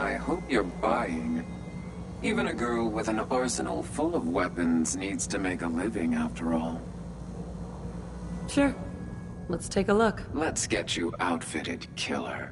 I hope you're buying. Even a girl with an arsenal full of weapons needs to make a living after all. Sure. Let's take a look. Let's get you outfitted, killer.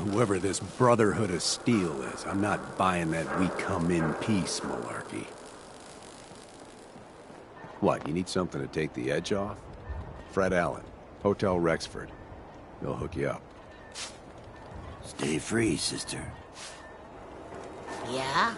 Whoever this Brotherhood of Steel is, I'm not buying that we come in peace malarkey. What, you need something to take the edge off? Fred Allen, Hotel Rexford. He'll hook you up. Stay free, sister. Yeah?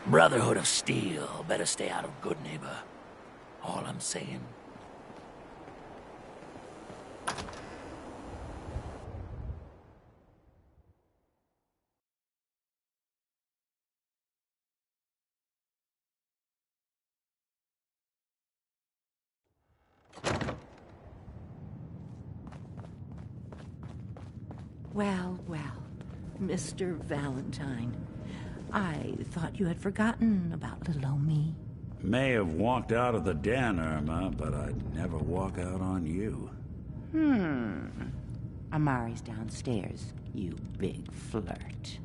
Brotherhood of Steel. Better stay out of Good Neighbor. All I'm saying. Well, well, Mr. Valentine. I thought you had forgotten about little old me. May have walked out of the den, Irma, but I'd never walk out on you. Amari's downstairs, you big flirt.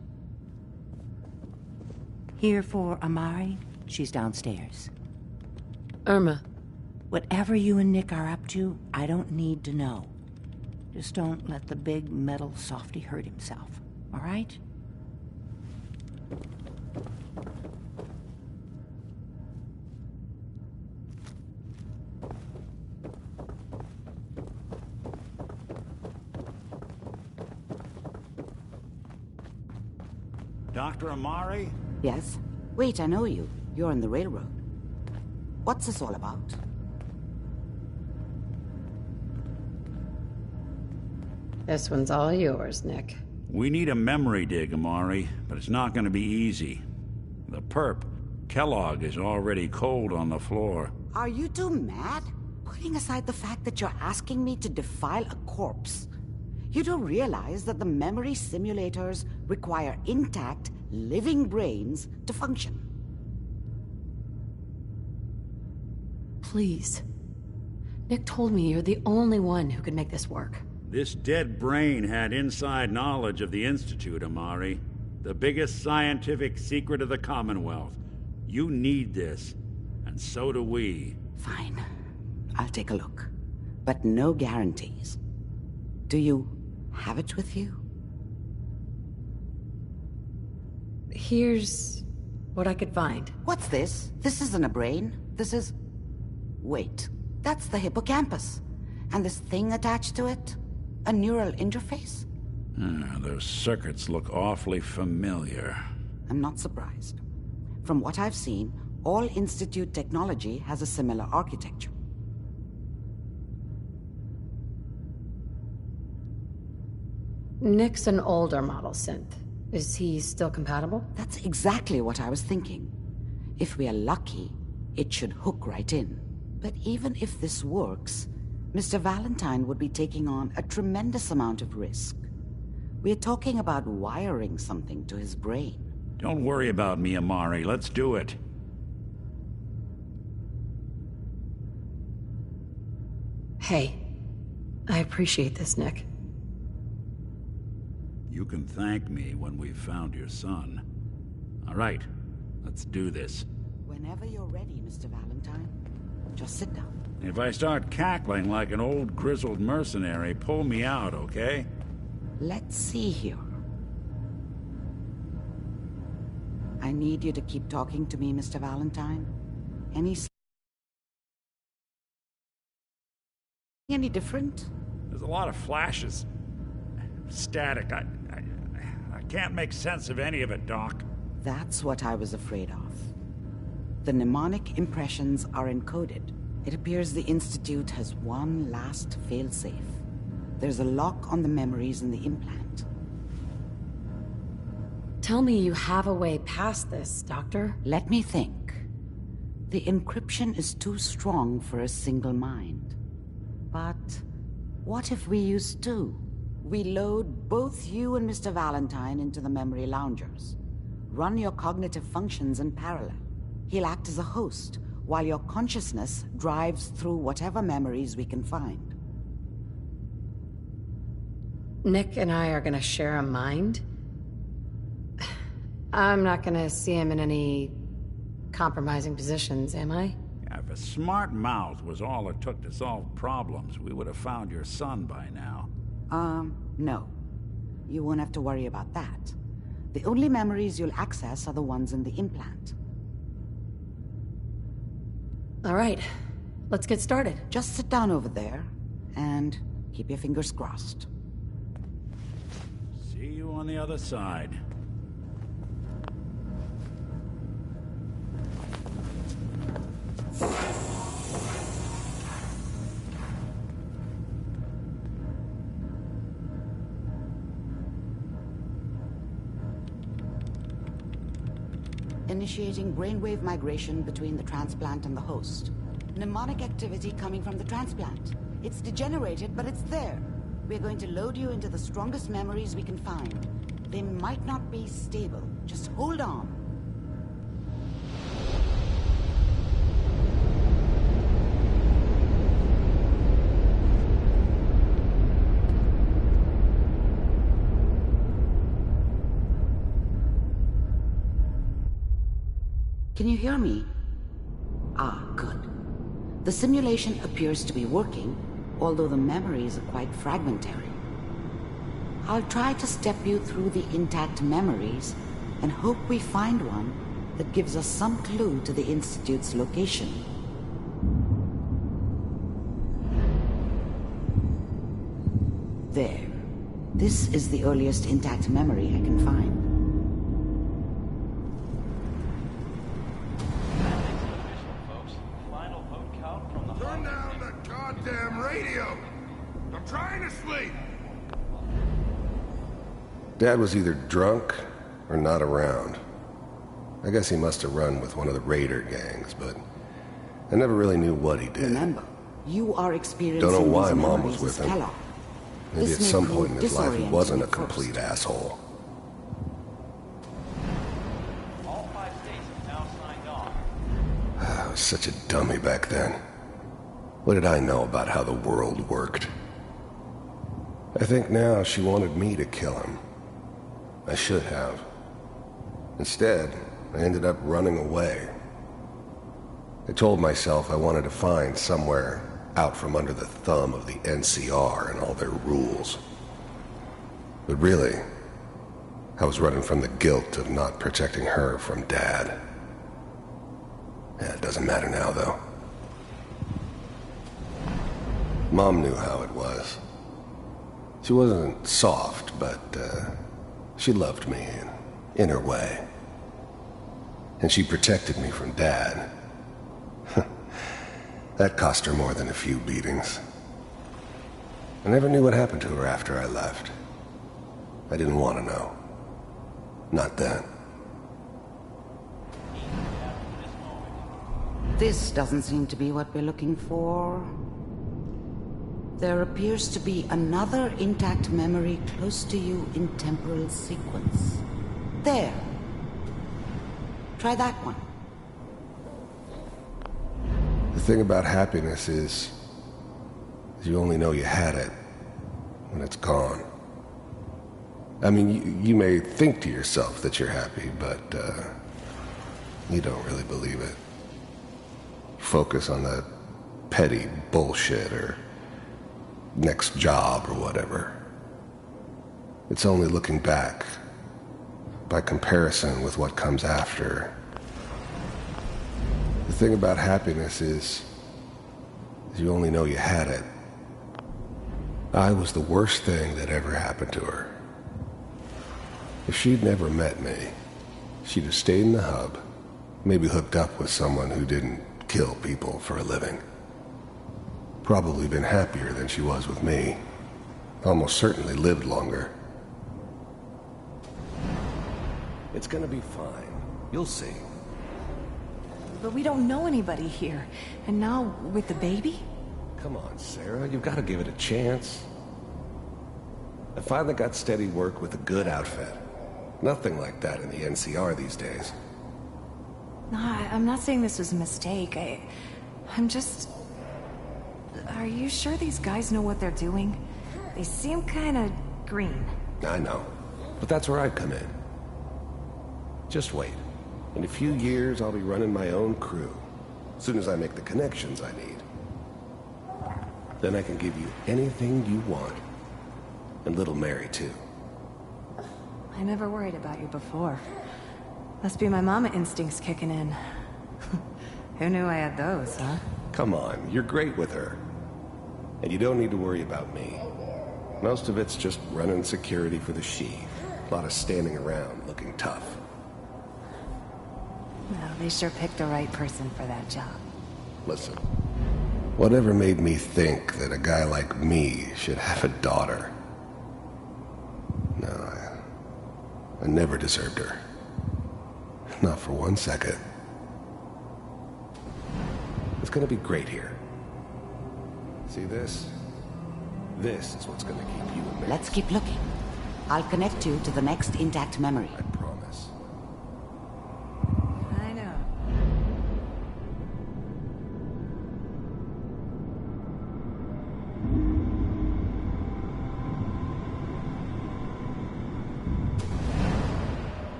Here for Amari, she's downstairs. Irma. Whatever you and Nick are up to, I don't need to know. Just don't let the big metal softy hurt himself, all right? Dr. Amari? Yes? Wait, I know you. You're on the railroad. What's this all about? This one's all yours, Nick. We need a memory dig, Amari, but it's not going to be easy. The perp, Kellogg, is already cold on the floor. Are you two mad? Putting aside the fact that you're asking me to defile a corpse, you do realize that the memory simulators require intact, living brains to function. Please. Nick told me you're the only one who could make this work. This dead brain had inside knowledge of the Institute, Amari. The biggest scientific secret of the Commonwealth. You need this, and so do we. Fine. I'll take a look. But no guarantees. Do you have it with you? Here's what I could find. What's this? This isn't a brain. This is... Wait. That's the hippocampus. And this thing attached to it? A neural interface? Those circuits look awfully familiar. I'm not surprised. From what I've seen, all Institute technology has a similar architecture. Nick's an older model synth. Is he still compatible? That's exactly what I was thinking. If we are lucky, it should hook right in. But even if this works, Mr. Valentine would be taking on a tremendous amount of risk. We're talking about wiring something to his brain. Don't worry about me, Amari. Let's do it. Hey, I appreciate this, Nick. You can thank me when we've found your son. All right, let's do this. Whenever you're ready, Mr. Valentine. Just sit down. If I start cackling like an old grizzled mercenary, pull me out, okay? Let's see here. I need you to keep talking to me, Mr. Valentine. Any different? There's a lot of flashes. Static. I can't make sense of any of it, Doc. That's what I was afraid of. The mnemonic impressions are encoded. It appears the Institute has one last failsafe. There's a lock on the memories in the implant. Tell me you have a way past this, Doctor. Let me think. The encryption is too strong for a single mind. But what if we use two? We load both you and Mr. Valentine into the memory loungers. Run your cognitive functions in parallel. He'll act as a host, while your consciousness drives through whatever memories we can find. Nick and I are gonna share a mind? I'm not gonna see him in any compromising positions, am I? If a smart mouth was all it took to solve problems, we would have found your son by now. No. You won't have to worry about that. The only memories you'll access are the ones in the implant. All right, let's get started. Just sit down over there, and keep your fingers crossed. See you on the other side. Initiating brainwave migration between the transplant and the host. Mnemonic activity coming from the transplant. It's degenerated, but it's there. We're going to load you into the strongest memories we can find. They might not be stable. Just hold on. Can you hear me? Ah, good. The simulation appears to be working, although the memories are quite fragmentary. I'll try to step you through the intact memories and hope we find one that gives us some clue to the Institute's location. There. This is the earliest intact memory I can find. Turn down the goddamn radio! I'm trying to sleep! Dad was either drunk or not around. I guess he must have run with one of the raider gangs, but I never really knew what he did. Remember, you are experiencing Don't know why these Mom memories was with as him. Kellogg. Maybe This at may some prove point in his life he wasn't a disorienting at complete first. asshole. All 5 states have now signed on. I was such a dummy back then. What did I know about how the world worked? I think now she wanted me to kill him. I should have. Instead, I ended up running away. I told myself I wanted to find somewhere out from under the thumb of the NCR and all their rules. But really, I was running from the guilt of not protecting her from Dad. Yeah, it doesn't matter now, though. Mom knew how it was. She wasn't soft, but she loved me in her way. And she protected me from Dad. That cost her more than a few beatings. I never knew what happened to her after I left. I didn't want to know. Not then. This doesn't seem to be what we're looking for. There appears to be another intact memory close to you in temporal sequence. There. Try that one. The thing about happiness is you only know you had it when it's gone. I mean, you may think to yourself that you're happy, but you don't really believe it. Focus on that petty bullshit or next job or whatever. It's only looking back, by comparison with what comes after. The thing about happiness is you only know you had it. I was the worst thing that ever happened to her. If she'd never met me, she'd have stayed in the hub, maybe hooked up with someone who didn't kill people for a living. Probably been happier than she was with me. Almost certainly lived longer. It's gonna be fine. You'll see. But we don't know anybody here. And now, with the baby? Come on, Sarah. You've got to give it a chance. I finally got steady work with a good outfit. Nothing like that in the NCR these days. No, I'm not saying this was a mistake. I'm just... Are you sure these guys know what they're doing? They seem kinda green. I know. But that's where I come in. Just wait. In a few years, I'll be running my own crew. As soon as I make the connections I need. Then I can give you anything you want. And little Mary, too. I never worried about you before. Must be my mama instincts kicking in. Who knew I had those, huh? Come on, you're great with her. And you don't need to worry about me. Most of it's just running security for the Sheath. A lot of standing around looking tough. Well, they sure picked the right person for that job. Listen, whatever made me think that a guy like me should have a daughter? No, I never deserved her. Not for 1 second. It's gonna be great here. See this? This is what's gonna keep you amazed. Let's keep looking. I'll connect you to the next intact memory. I promise. I know.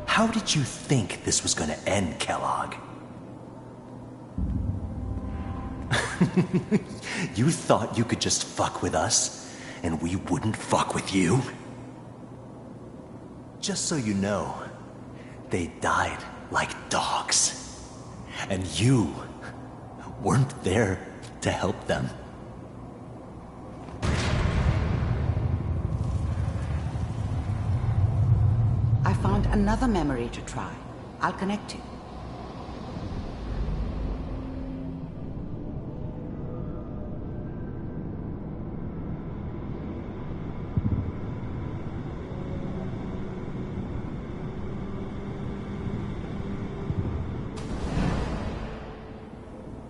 How did you think this was gonna end, Kellogg? You thought you could just fuck with us, and we wouldn't fuck with you? Just so you know, they died like dogs. And you weren't there to help them. I found another memory to try. I'll connect you.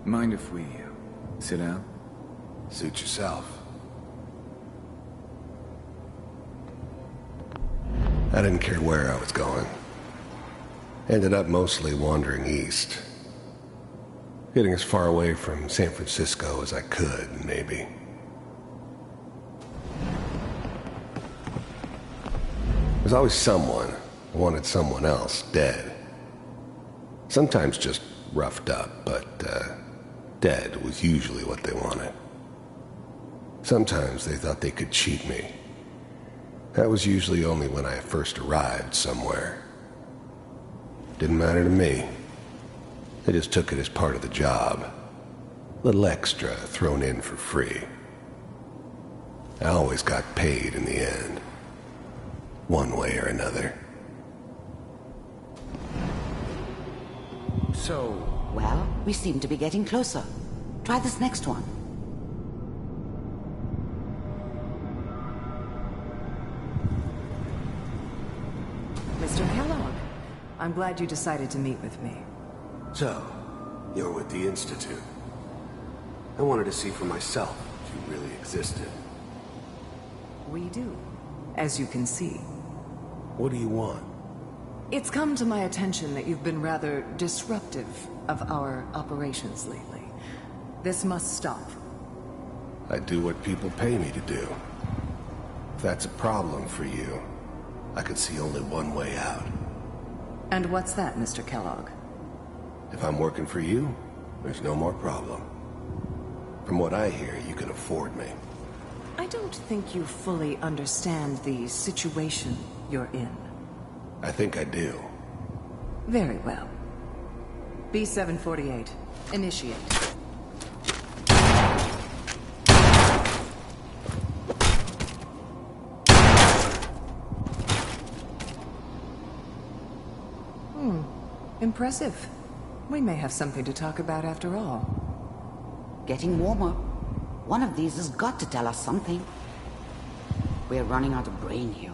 Mind if we sit down? Suit yourself. I didn't care where I was going. Ended up mostly wandering east. Getting as far away from San Francisco as I could, maybe. There's always someone who wanted someone else dead. Sometimes just roughed up, but dead was usually what they wanted. Sometimes they thought they could cheat me. That was usually only when I first arrived somewhere. Didn't matter to me. They just took it as part of the job. A little extra thrown in for free. I always got paid in the end. One way or another. So... Well, we seem to be getting closer. Try this next one. Mr. Kellogg, I'm glad you decided to meet with me. So, You're with the Institute. I wanted to see for myself if you really existed. We do, as you can see. What do you want? It's come to my attention that you've been rather disruptive of our operations lately. This must stop. I do what people pay me to do. If that's a problem for you, I could see only one way out. And what's that, Mr. Kellogg? If I'm working for you, there's no more problem. From what I hear, you can afford me. I don't think you fully understand the situation you're in. I think I do. Very well. B-748, initiate. Impressive. We may have something to talk about after all. Getting warmer. One of these has got to tell us something. We're running out of brain here.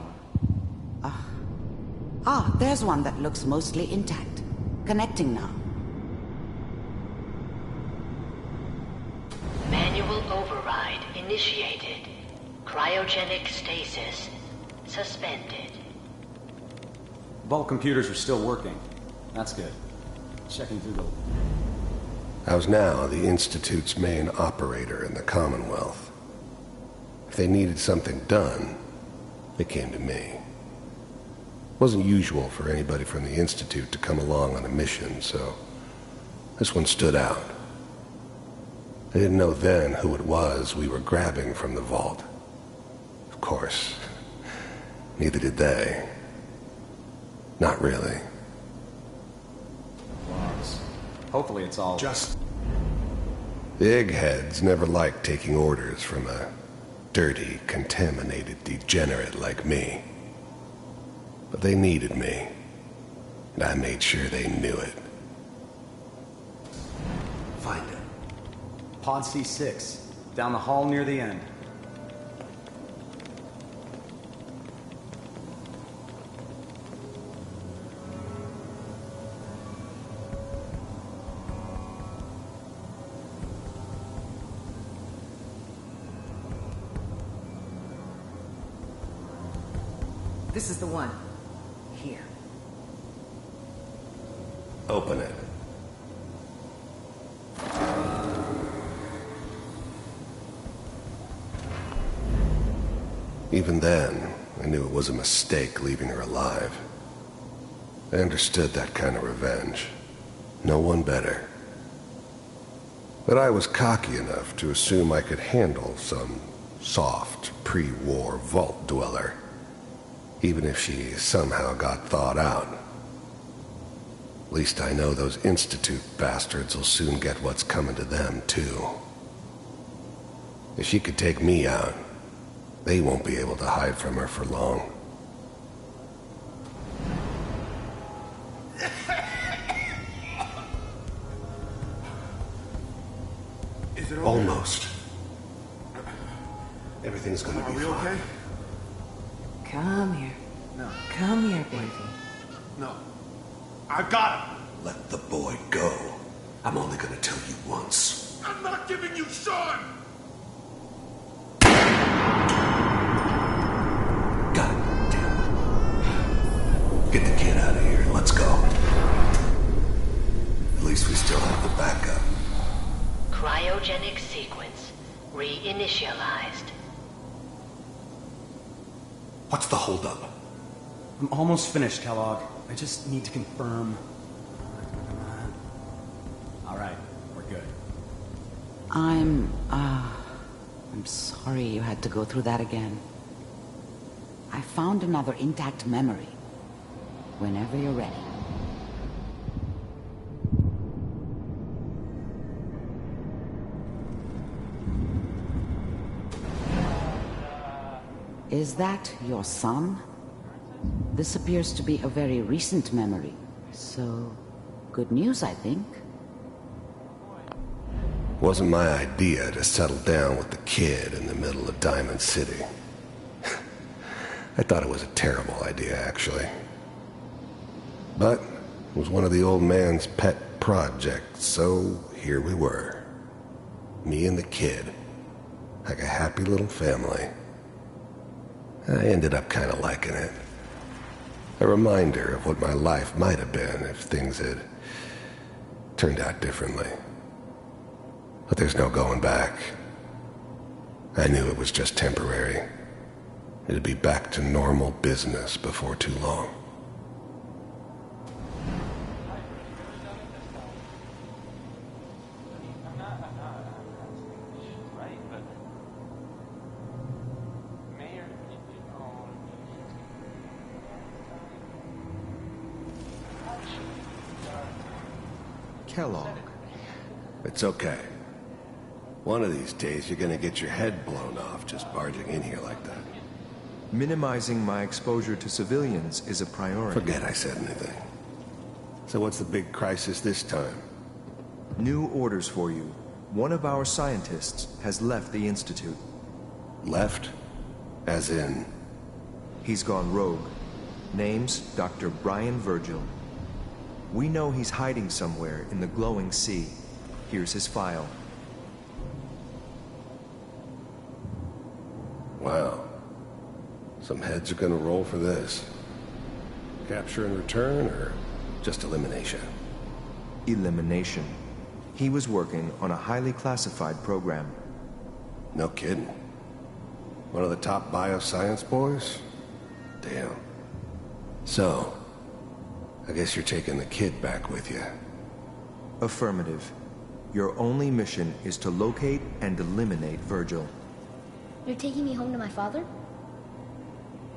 There's one that looks mostly intact. Connecting now. Manual override initiated. Cryogenic stasis suspended. Vault computers are still working. That's good. Checking through the... I was now the Institute's main operator in the Commonwealth. If they needed something done, they came to me. It wasn't usual for anybody from the Institute to come along on a mission, so this one stood out. I didn't know then who it was we were grabbing from the vault. Of course, neither did they. Not really. Hopefully it's all... Just... The eggheads never liked taking orders from a dirty, contaminated degenerate like me. But they needed me, and I made sure they knew it. Find it. Pod C6, down the hall near the end. This is the one. Here. Open it. Even then, I knew it was a mistake leaving her alive. I understood that kind of revenge. No one better. But I was cocky enough to assume I could handle some soft, pre-war vault dweller, even if she somehow got thawed out. At least I know those Institute bastards will soon get what's coming to them, too. If she could take me out, they won't be able to hide from her for long. Is it Almost. Everything's gonna be fine. Okay? Come here. No. Come here, baby. No. I got him! Let the boy go. I'm only gonna tell you once. I'm not giving you Sean! God damn it. Get the kid out of here. Let's go. At least we still have the backup. Cryogenic sequence reinitialized. What's the holdup? I'm almost finished, Kellogg. I just need to confirm. All right, we're good. I'm sorry you had to go through that again. I found another intact memory. Whenever you're ready. Is that your son? This appears to be a very recent memory. So, good news, I think. Wasn't my idea to settle down with the kid in the middle of Diamond City. I thought it was a terrible idea, actually. But it was one of the old man's pet project, so here we were. Me and the kid. Like a happy little family. I ended up kind of liking it. A reminder of what my life might have been if things had turned out differently. But there's no going back. I knew it was just temporary. It'd be back to normal business before too long. Kellogg. It's okay. One of these days you're gonna get your head blown off just barging in here like that. Minimizing my exposure to civilians is a priority. Forget I said anything. So what's the big crisis this time? New orders for you. One of our scientists has left the Institute. Left? As in? He's gone rogue. Name's Dr. Brian Virgil. We know he's hiding somewhere in the glowing sea. Here's his file. Wow. Some heads are gonna roll for this. Capture and return, or just elimination? Elimination. He was working on a highly classified program. No kidding. One of the top bioscience boys? Damn. So, I guess you're taking the kid back with you. Affirmative. Your only mission is to locate and eliminate Virgil. You're taking me home to my father?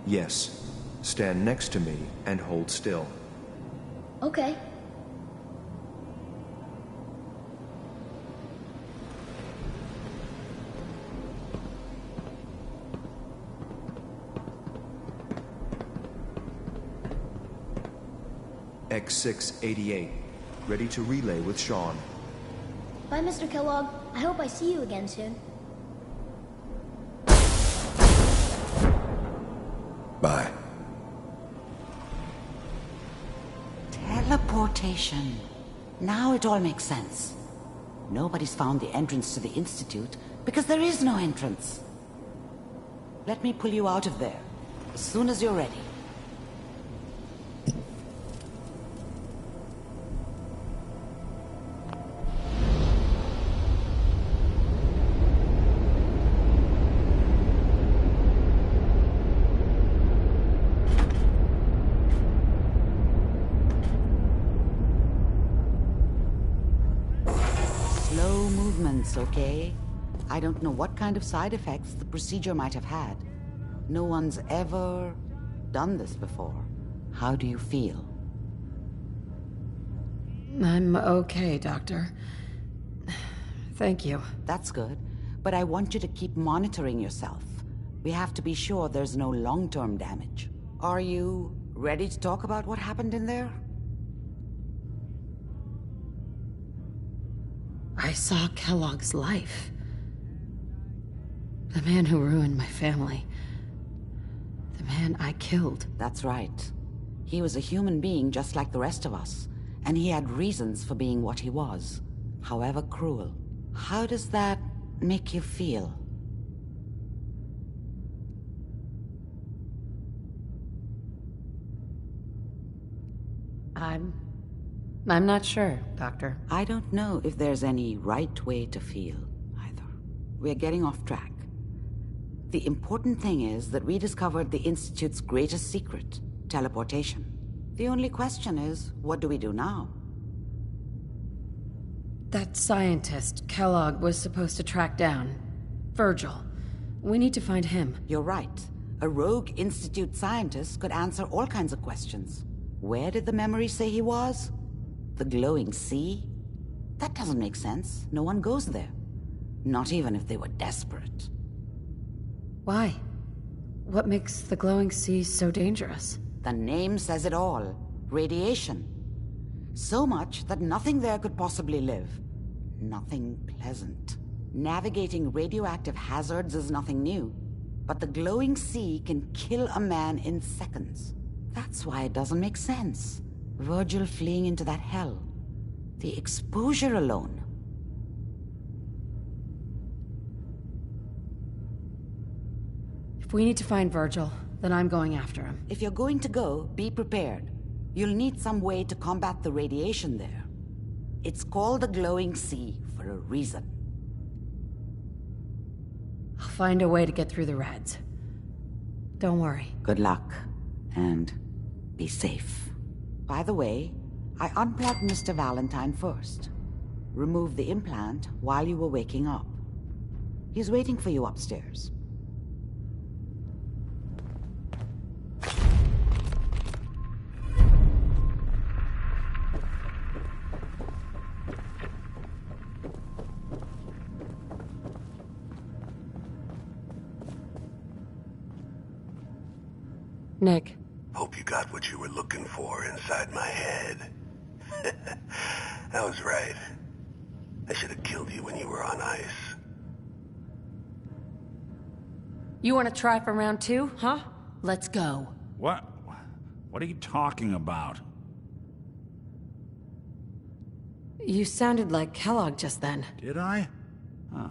Yes. Stand next to me and hold still. Okay. X688. Ready to relay with Sean. Bye, Mr. Kellogg. I hope I see you again soon. Bye. Teleportation. Now it all makes sense. Nobody's found the entrance to the Institute because there is no entrance. Let me pull you out of there as soon as you're ready. Okay? I don't know what kind of side effects the procedure might have had. No one's ever done this before. How do you feel? I'm okay, Doctor. Thank you. That's good. But I want you to keep monitoring yourself. We have to be sure there's no long-term damage. Are you ready to talk about what happened in there? I saw Kellogg's life. The man who ruined my family. The man I killed. That's right. He was a human being just like the rest of us, and he had reasons for being what he was, however cruel. How does that make you feel? I'm not sure, Doctor. I don't know if there's any right way to feel, either. We're getting off track. The important thing is that we discovered the Institute's greatest secret, teleportation. The only question is, what do we do now? That scientist Kellogg was supposed to track down. Virgil. We need to find him. You're right. A rogue Institute scientist could answer all kinds of questions. Where did the memory say he was? The glowing sea? That doesn't make sense. No one goes there. Not even if they were desperate. Why? What makes the glowing sea so dangerous? The name says it all. Radiation. So much that nothing there could possibly live. Nothing pleasant. Navigating radioactive hazards is nothing new. But the glowing sea can kill a man in seconds. That's why it doesn't make sense. Virgil fleeing into that hell. The exposure alone. If we need to find Virgil, then I'm going after him. If you're going to go, be prepared. You'll need some way to combat the radiation there. It's called the glowing sea for a reason. I'll find a way to get through the rads. Don't worry. Good luck, and be safe. By the way, I unplugged Mr. Valentine first. Removed the implant while you were waking up. He's waiting for you upstairs. Nick. Hope you got what you were looking for inside my head. I was right. I should have killed you when you were on ice. You want to try for round 2, huh? Let's go. What? What are you talking about? You sounded like Kellogg just then. Did I? Huh.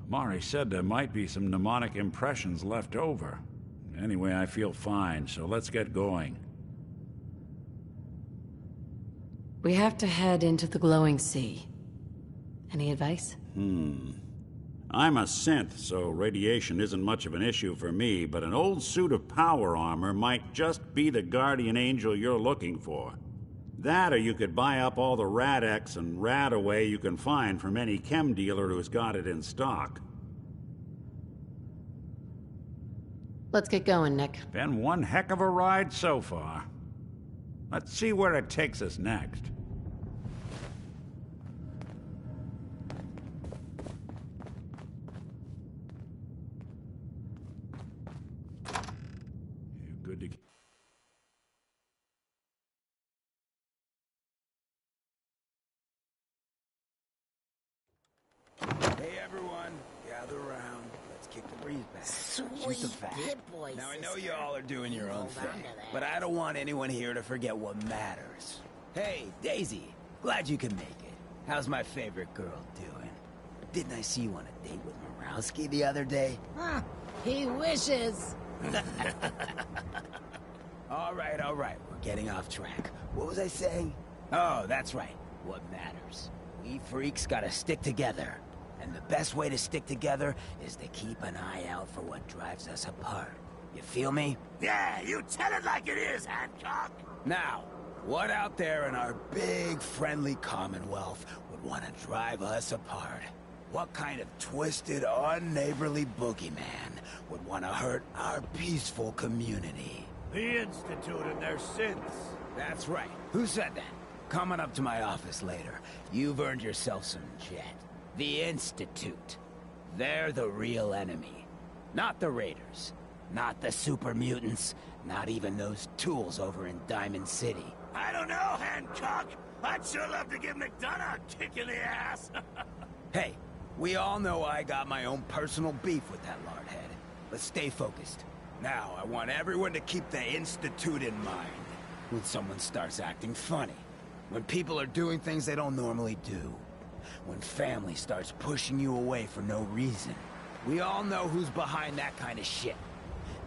Amari said there might be some mnemonic impressions left over. Anyway, I feel fine, so let's get going. We have to head into the glowing sea. Any advice? I'm a synth, so radiation isn't much of an issue for me, but an old suit of power armor might just be the guardian angel you're looking for. That, or you could buy up all the Rad-X and Rad-Away you can find from any chem dealer who's got it in stock. Let's get going, Nick. Been one heck of a ride so far. Let's see where it takes us next. You good to... Hey everyone, gather around. Let's kick the breeze back. Shoot the fact. Now I know you all are doing your own thing, but I don't want anyone here to forget what matters. Hey, Daisy, glad you could make it. How's my favorite girl doing? Didn't I see you on a date with Morowski the other day? He wishes. All right, we're getting off track. What was I saying? Oh, that's right. What matters. We freaks gotta stick together. And the best way to stick together is to keep an eye out for what drives us apart. You feel me? Yeah, you tell it like it is, Hancock. Now, what out there in our big, friendly Commonwealth would want to drive us apart? What kind of twisted, unneighborly boogeyman would want to hurt our peaceful community? The Institute and their synths. That's right. Who said that? Coming up to my office later. You've earned yourself some jet. The Institute. They're the real enemy. Not the Raiders. Not the super mutants. Not even those tools over in Diamond City. I don't know, Hancock. I'd sure love to give McDonough a kick in the ass. Hey, we all know I got my own personal beef with that lardhead. But stay focused. Now, I want everyone to keep the Institute in mind. When someone starts acting funny. When people are doing things they don't normally do. When family starts pushing you away for no reason. We all know who's behind that kind of shit.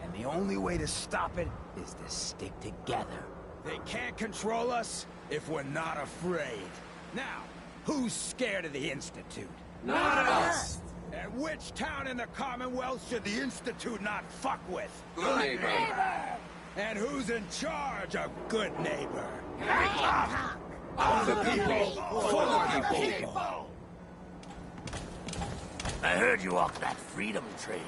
And the only way to stop it is to stick together. They can't control us if we're not afraid. Now, who's scared of the Institute? Not us! And which town in the Commonwealth should the Institute not fuck with? Good neighbor! And who's in charge of good neighbor? Of the people! For the people! I heard you walked that freedom trail.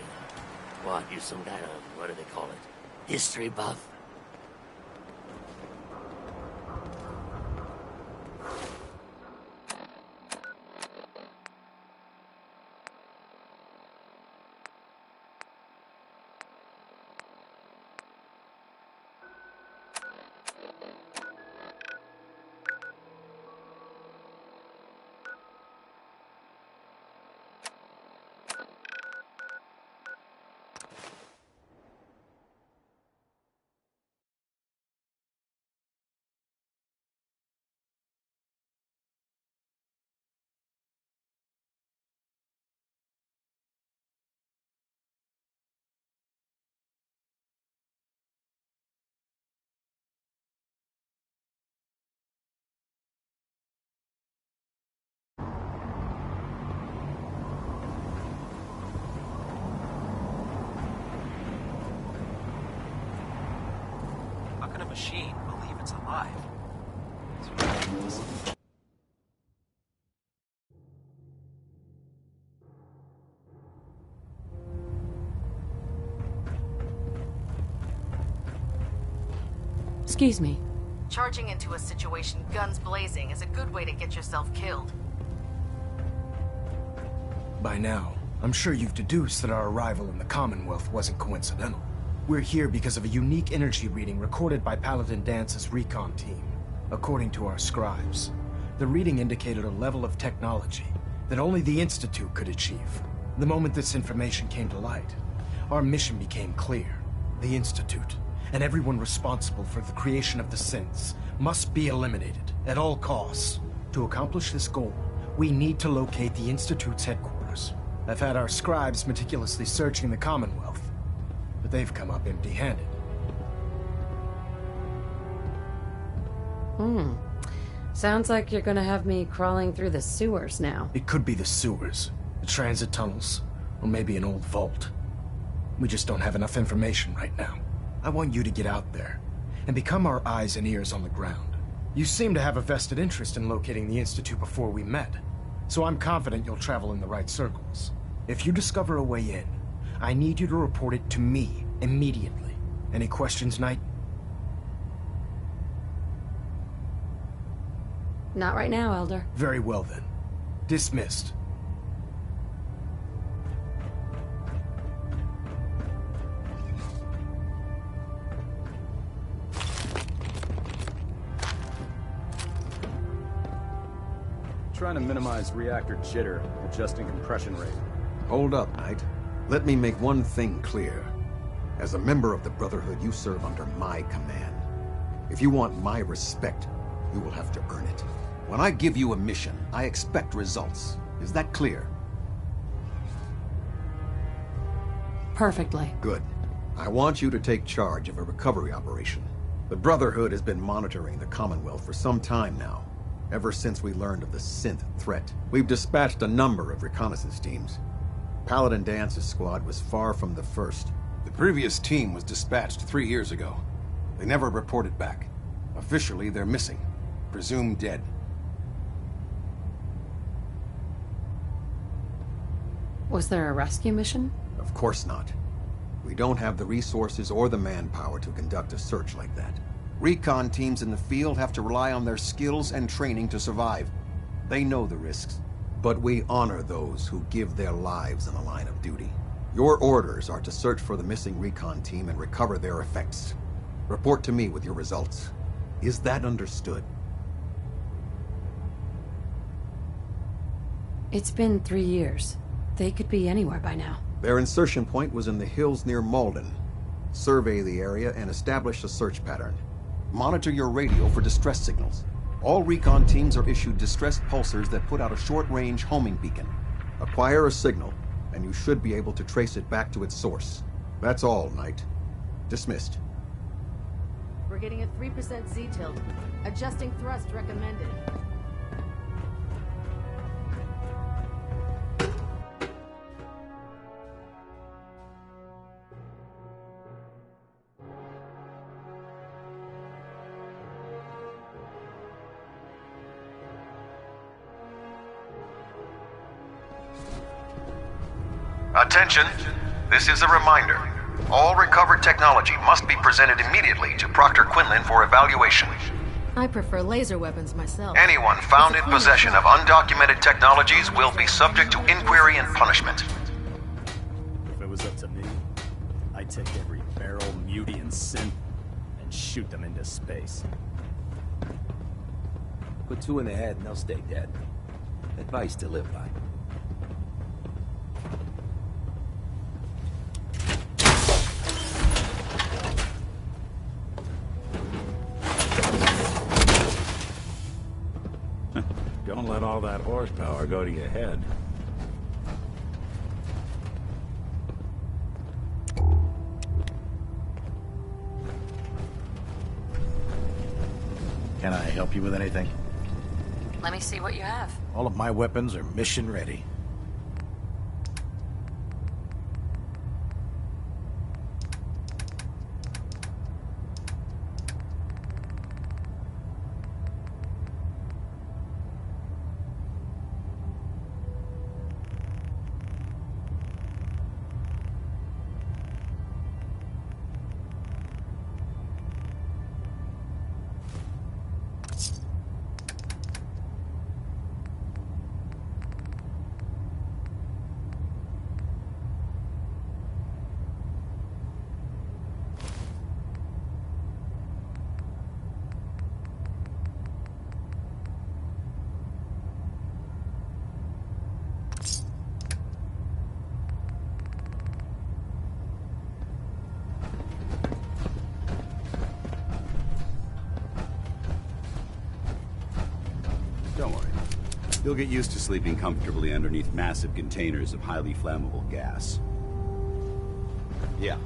What, you some kind of, what do they call it? History buff? machine believe it's alive. It's ridiculous. Excuse me. Charging into a situation guns blazing is a good way to get yourself killed. By now, I'm sure you've deduced that our arrival in the Commonwealth wasn't coincidental. We're here because of a unique energy reading recorded by Paladin Dance's recon team. According to our scribes, the reading indicated a level of technology that only the Institute could achieve. The moment this information came to light, our mission became clear. The Institute, and everyone responsible for the creation of the synths, must be eliminated at all costs. To accomplish this goal, we need to locate the Institute's headquarters. I've had our scribes meticulously searching the Commonwealth, but they've come up empty-handed. Sounds like you're gonna have me crawling through the sewers now. It could be the sewers, the transit tunnels, or maybe an old vault. We just don't have enough information right now. I want you to get out there and become our eyes and ears on the ground. You seem to have a vested interest in locating the Institute before we met, so I'm confident you'll travel in the right circles. If you discover a way in, I need you to report it to me immediately. Any questions, Knight? Not right now, Elder. Very well then. Dismissed. Trying to minimize reactor jitter, adjusting compression rate. Hold up, Knight. Let me make one thing clear. As a member of the Brotherhood, you serve under my command. If you want my respect, you will have to earn it. When I give you a mission, I expect results. Is that clear? Perfectly. Good. I want you to take charge of a recovery operation. The Brotherhood has been monitoring the Commonwealth for some time now. Ever since we learned of the synth threat, we've dispatched a number of reconnaissance teams. Paladin Dance's squad was far from the first. The previous team was dispatched 3 years ago. They never reported back. Officially, they're missing. Presumed dead. Was there a rescue mission? Of course not. We don't have the resources or the manpower to conduct a search like that. Recon teams in the field have to rely on their skills and training to survive. They know the risks, but we honor those who give their lives in the line of duty. Your orders are to search for the missing recon team and recover their effects. Report to me with your results. Is that understood? It's been 3 years. They could be anywhere by now. Their insertion point was in the hills near Malden. Survey the area and establish a search pattern. Monitor your radio for distress signals. All recon teams are issued distress pulsars that put out a short-range homing beacon. Acquire a signal, and you should be able to trace it back to its source. That's all, Knight. Dismissed. We're getting a 3% Z-tilt. Adjusting thrust recommended. Attention, this is a reminder. All recovered technology must be presented immediately to Proctor Quinlan for evaluation. I prefer laser weapons myself. Anyone found in possession of undocumented technologies will be subject to inquiry and punishment. If it was up to me, I'd take every barrel, mutie, and synth and shoot them into space. Put 2 in the head and they'll stay dead. Advice to live by. Don't let all that horsepower go to your head. Can I help you with anything? Let me see what you have. All of my weapons are mission ready. You'll get used to sleeping comfortably underneath massive containers of highly flammable gas. Yeah.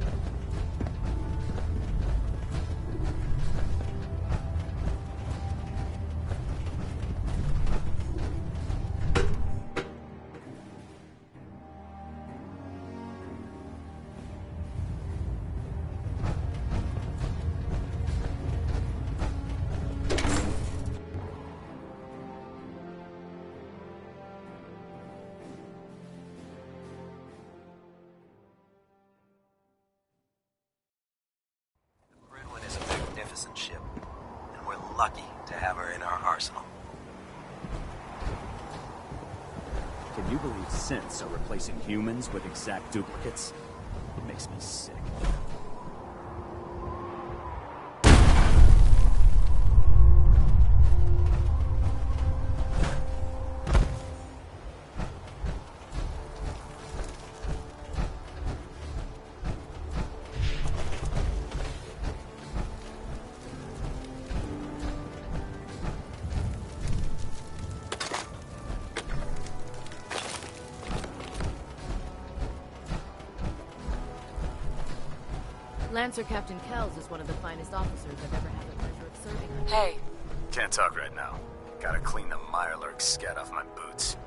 Ship, and we're lucky to have her in our arsenal. Can you believe synths are replacing humans with exact duplicates? It makes me sick. Lancer Captain Kells is one of the finest officers I've ever had the pleasure of serving under. Hey. Can't talk right now. Gotta clean the Mirelurk scat off my boots.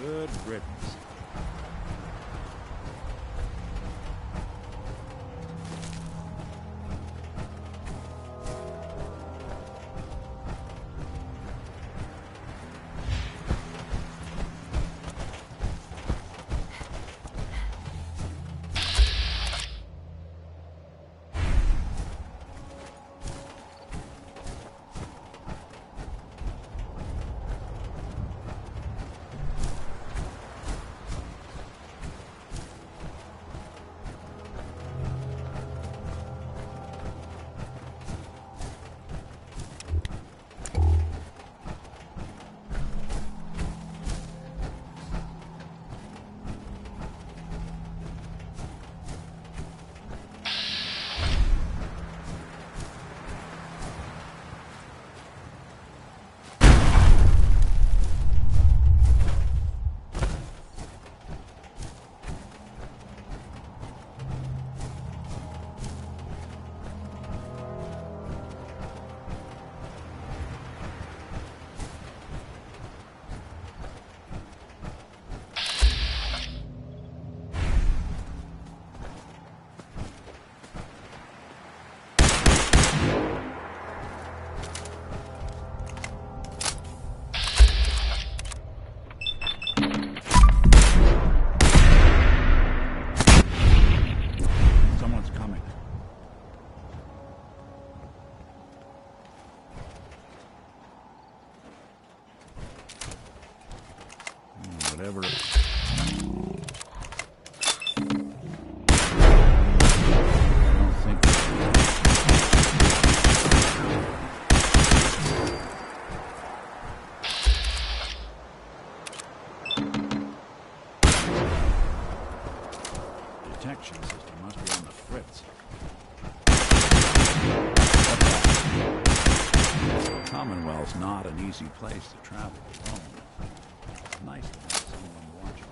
Good riddance. Whatever. protection system must be on the fritz. The Commonwealth's not an easy place to travel alone. It's nice to have someone watching.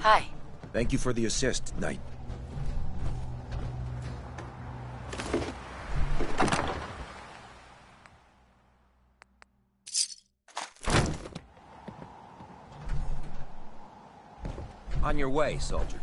Hi. Thank you for the assist, Knight. On your way, soldier.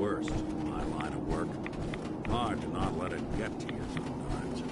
worst in my line of work. Hard to not let it get to you sometimes.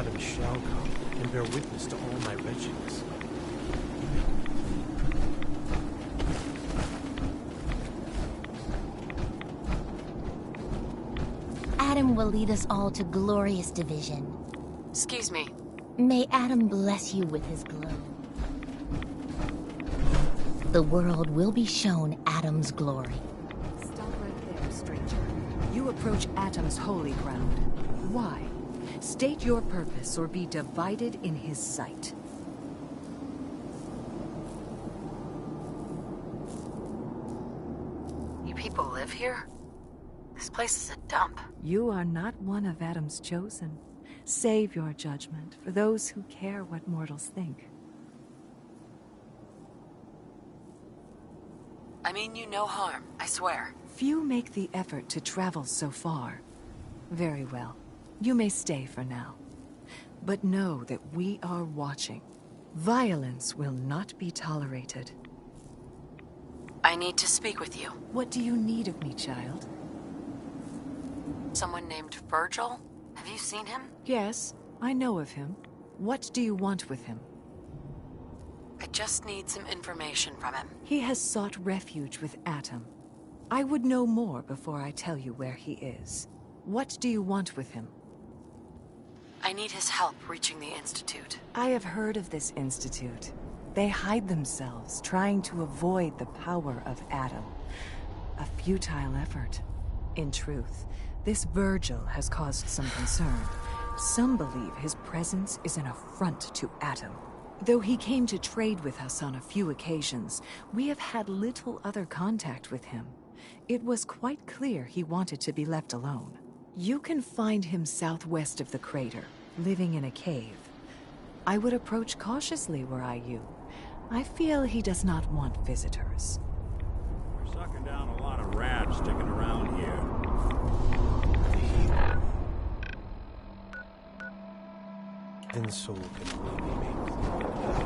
Adam shall come and bear witness to all my wretchedness. Adam will lead us all to glorious division. Excuse me. May Adam bless you with his glow. The world will be shown Adam's glory. Stop right there, stranger. You approach Atom's holy ground. Why? State your purpose or be divided in his sight. You people live here? This place is a dump. You are not one of Adam's chosen. Save your judgment for those who care what mortals think. I mean you no harm, I swear. Few make the effort to travel so far. Very well. You may stay for now. But know that we are watching. Violence will not be tolerated. I need to speak with you. What do you need of me, child? Someone named Virgil? Have you seen him? Yes, I know of him. What do you want with him? I just need some information from him. He has sought refuge with Atom. I would know more before I tell you where he is. What do you want with him? I need his help reaching the Institute. I have heard of this Institute. They hide themselves, trying to avoid the power of Atom. A futile effort. In truth, this Virgil has caused some concern. Some believe his presence is an affront to Atom. Though he came to trade with us on a few occasions, we have had little other contact with him. It was quite clear he wanted to be left alone. You can find him southwest of the crater, living in a cave. I would approach cautiously were I you. I feel he does not want visitors. We're sucking down a lot of rats sticking around here. And so can only be made clear.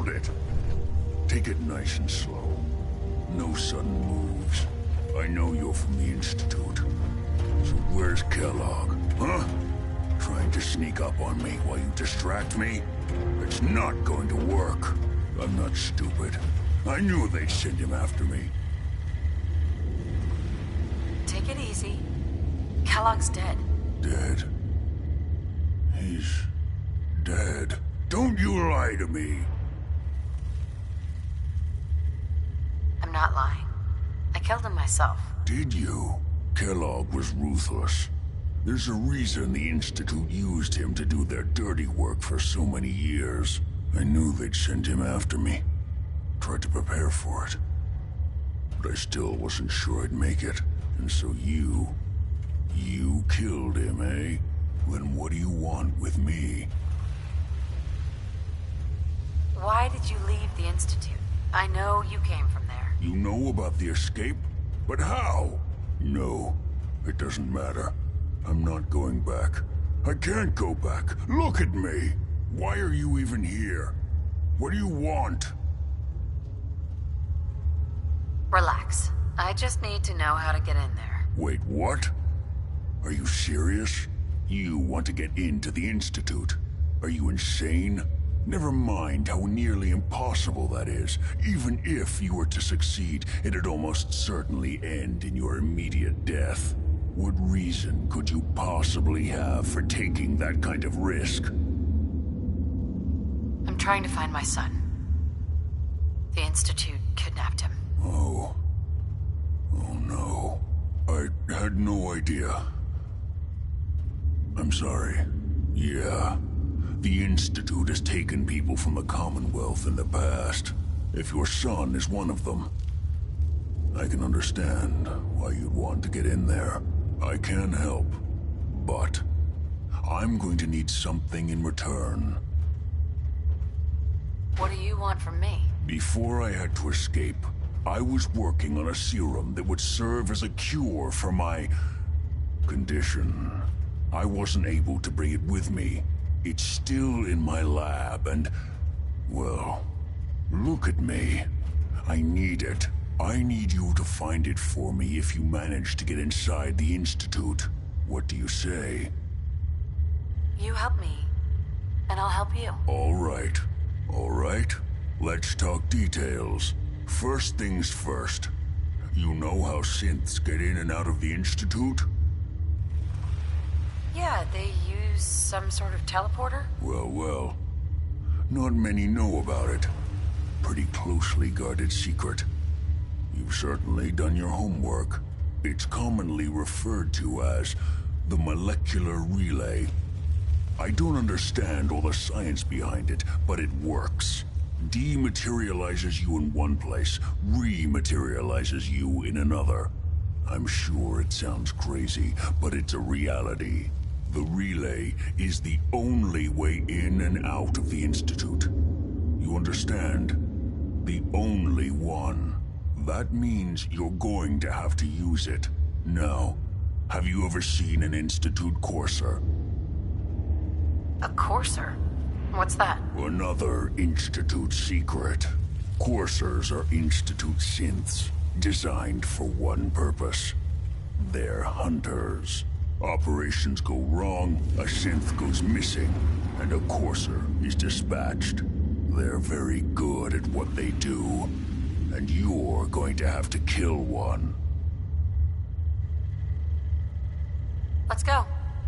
Hold it! Take it nice and slow. No sudden moves. I know you're from the Institute. So where's Kellogg, huh? Trying to sneak up on me while you distract me? It's not going to work. I'm not stupid. I knew they'd send him after me. Take it easy. Kellogg's dead. Dead? He's dead. Don't you lie to me! I'm not lying. I killed him myself. Did you? Kellogg was ruthless. There's a reason the Institute used him to do their dirty work for so many years. I knew they'd send him after me. Tried to prepare for it. But I still wasn't sure I'd make it. And so you killed him, eh? Then what do you want with me? Why did you leave the Institute? I know you came from there. You know about the escape? But how? No, it doesn't matter. I'm not going back. I can't go back. Look at me! Why are you even here? What do you want? Relax. I just need to know how to get in there. Wait, what? Are you serious? You want to get into the Institute? Are you insane? Never mind how nearly impossible that is. Even if you were to succeed, it'd almost certainly end in your immediate death. What reason could you possibly have for taking that kind of risk? I'm trying to find my son. The Institute kidnapped him. Oh. Oh no. I had no idea. I'm sorry. Yeah. The Institute has taken people from the Commonwealth in the past. If your son is one of them, I can understand why you'd want to get in there. I can help, but I'm going to need something in return. What do you want from me? Before I had to escape, I was working on a serum that would serve as a cure for my condition. I wasn't able to bring it with me. It's still in my lab and, well, look at me. I need it. I need you to find it for me if you manage to get inside the Institute. What do you say? You help me, and I'll help you. All right. All right. Let's talk details. First things first. You know how synths get in and out of the Institute? Yeah, they use some sort of teleporter? Well, well. Not many know about it. Pretty closely guarded secret. You've certainly done your homework. It's commonly referred to as the molecular relay. I don't understand all the science behind it, but it works. Dematerializes you in one place, rematerializes you in another. I'm sure it sounds crazy, but it's a reality. The relay is the only way in and out of the Institute. You understand? The only one. That means you're going to have to use it. Now, have you ever seen an Institute Courser? A Courser? What's that? Another Institute secret. Coursers are Institute synths, designed for one purpose. They're hunters. Operations go wrong, a synth goes missing, and a Courser is dispatched. They're very good at what they do, and you're going to have to kill one. Let's go.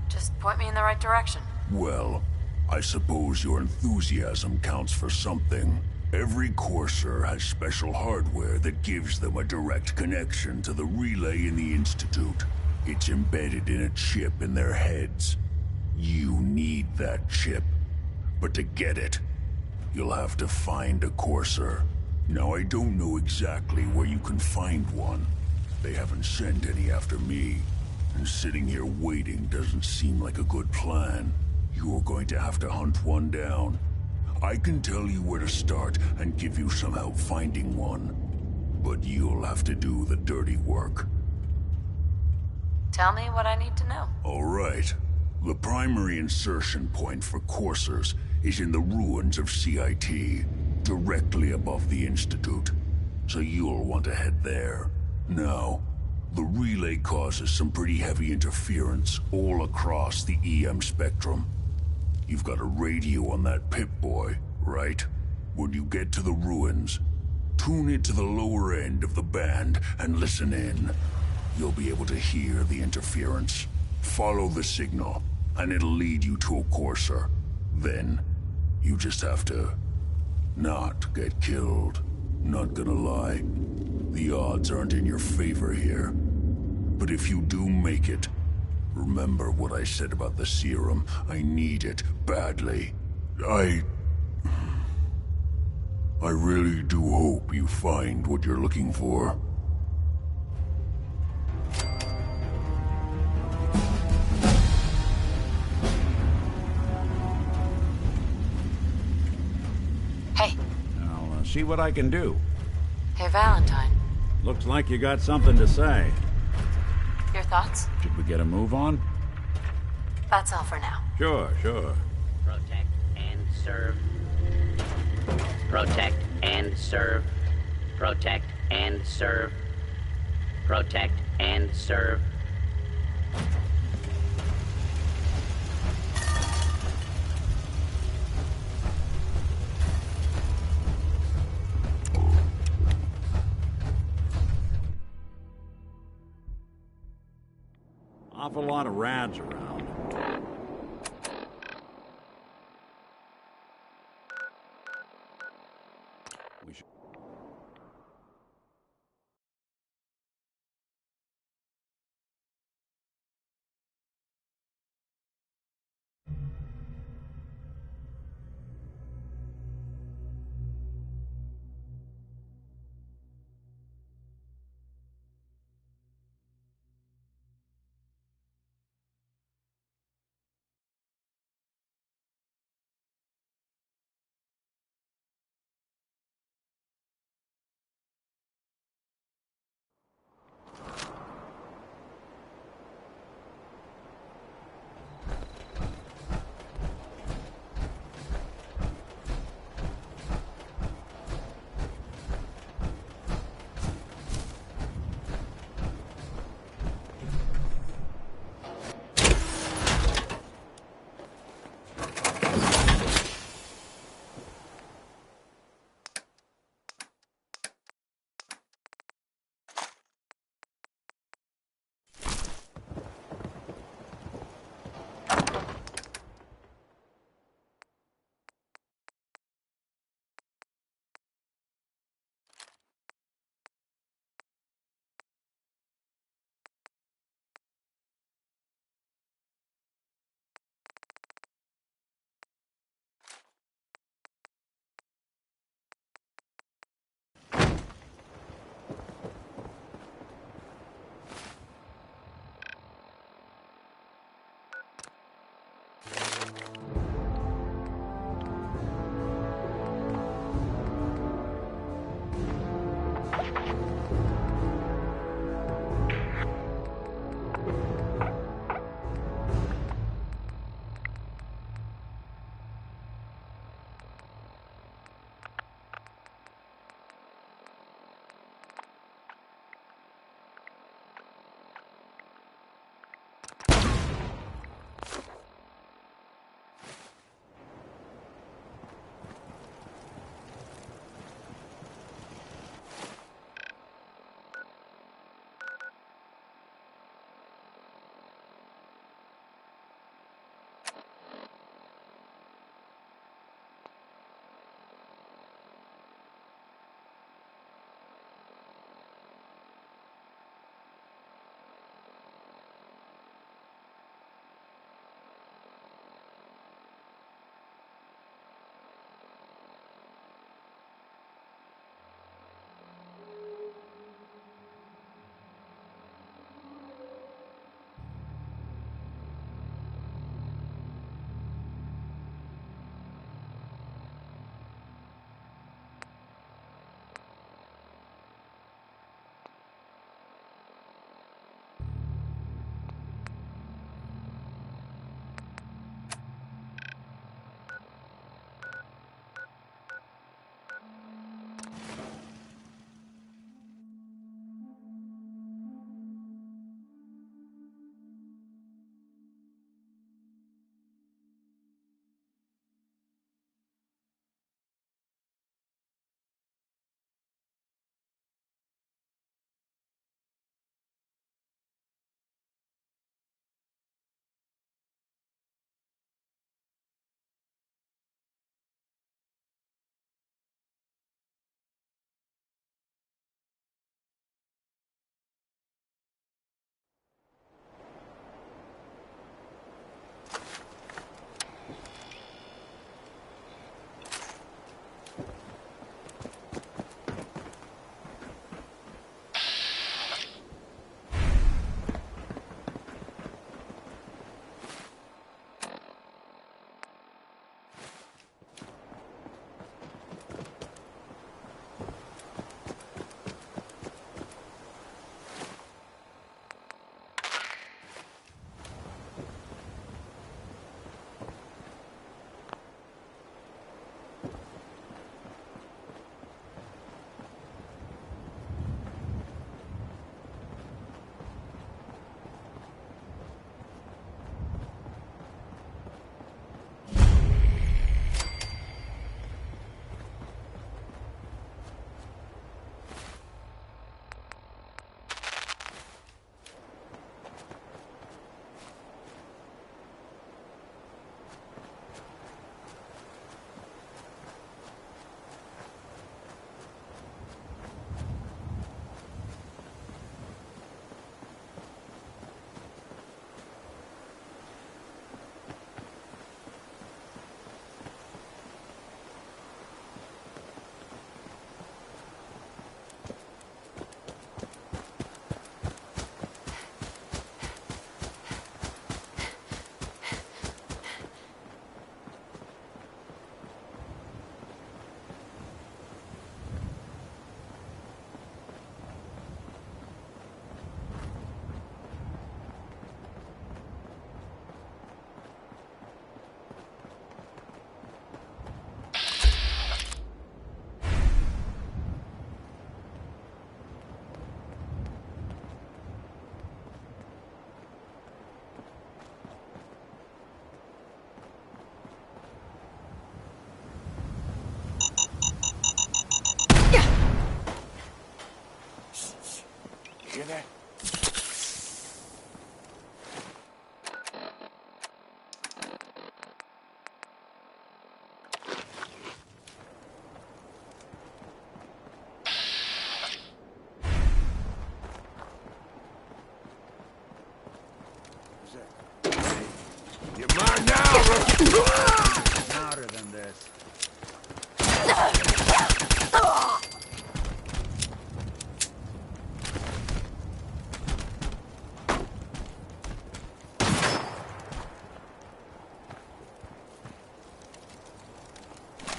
Just point me in the right direction. Well, I suppose your enthusiasm counts for something. Every Courser has special hardware that gives them a direct connection to the relay in the Institute. It's embedded in a chip in their heads. You need that chip. But to get it, you'll have to find a Courser. Now, I don't know exactly where you can find one. They haven't sent any after me. And sitting here waiting doesn't seem like a good plan. You're going to have to hunt one down. I can tell you where to start and give you some help finding one. But you'll have to do the dirty work. Tell me what I need to know. All right. The primary insertion point for Coursers is in the ruins of CIT. directly above the Institute, so you'll want to head there. Now, the relay causes some pretty heavy interference all across the EM spectrum. You've got a radio on that Pip-Boy, right? When you get to the ruins, tune it to the lower end of the band and listen in. You'll be able to hear the interference. Follow the signal, and it'll lead you to a courser. Then, you just have to not get killed. Not gonna lie, the odds aren't in your favor here. But if you do make it, remember what I said about the serum. I need it badly. I really do hope you find what you're looking for. Hey. I'll see what I can do. Hey, Valentine. Looks like you got something to say. Your thoughts? Should we get a move on? That's all for now. Sure, sure. Protect and serve. Protect and serve. Protect and serve. Protect and serve. Awful lot of rads around. We should...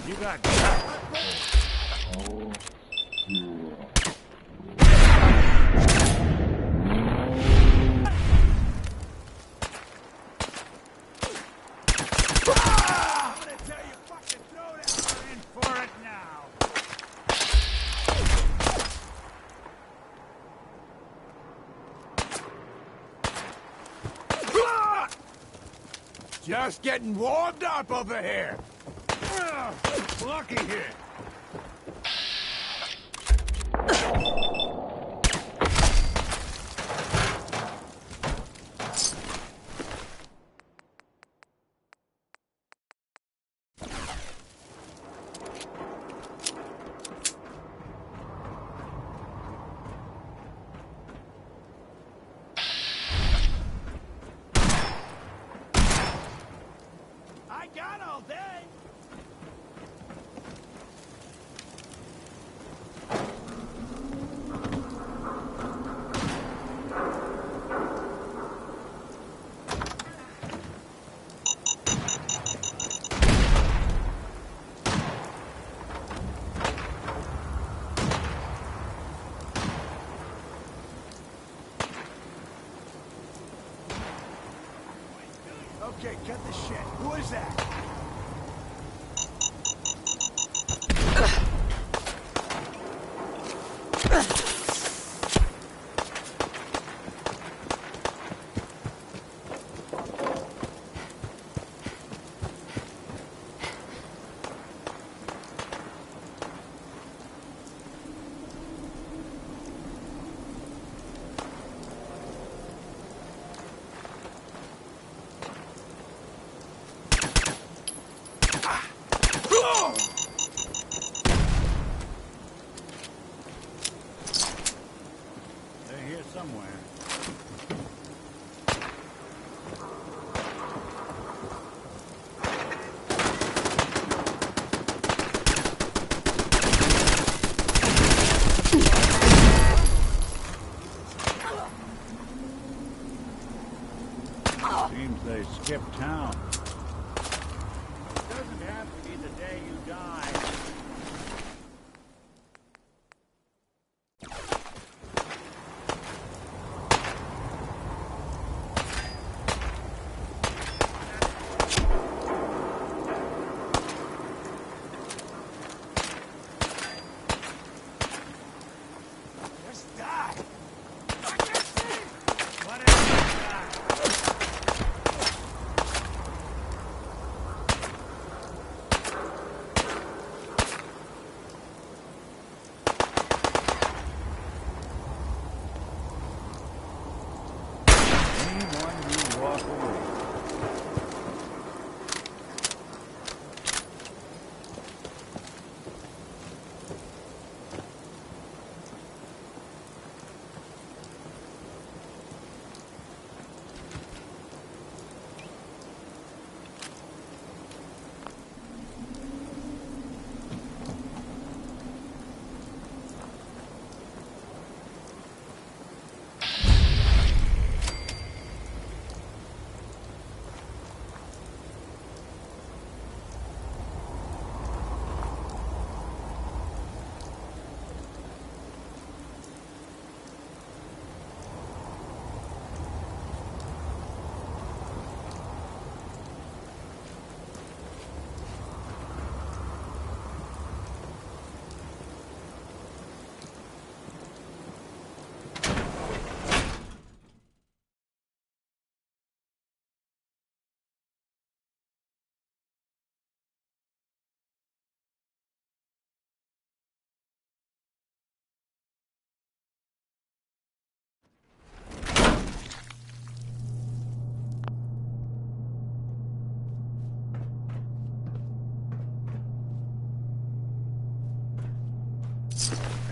You got... Just getting warmed up over here. Lucky here. Okay, cut the shit. Who is that? Seems they skipped town. It doesn't have to be the day you die. Just die.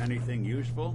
Anything useful?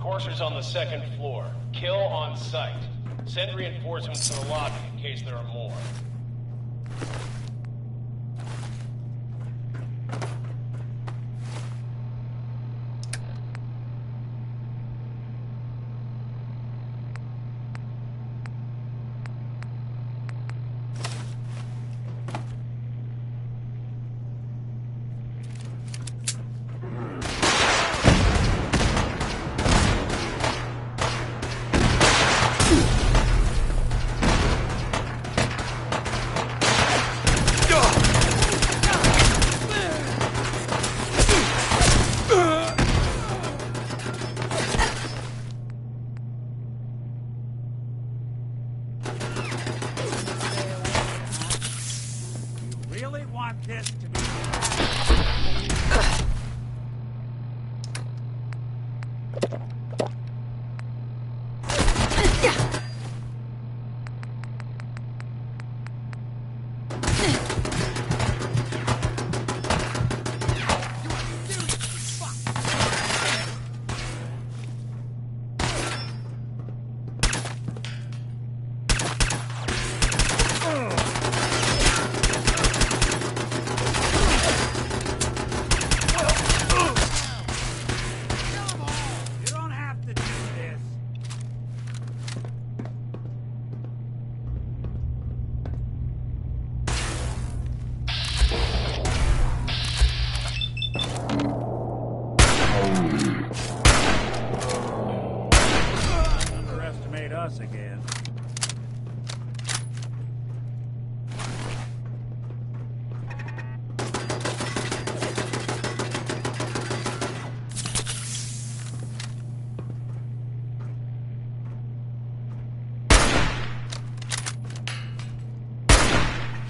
Courser's on the 2nd floor. Kill on sight. Send reinforcements to the lobby in case there are more.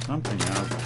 Something out there.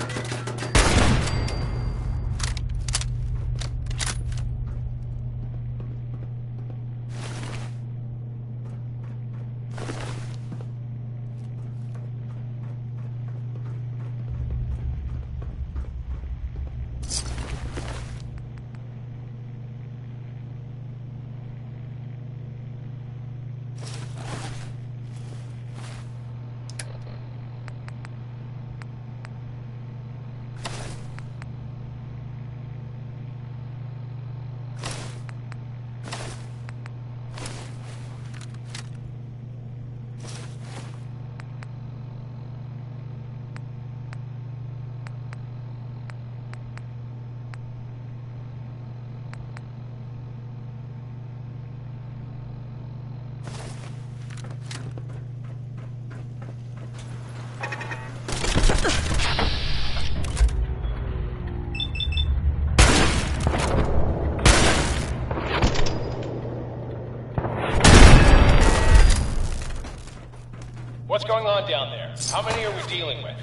What's going on down there? How many are we dealing with?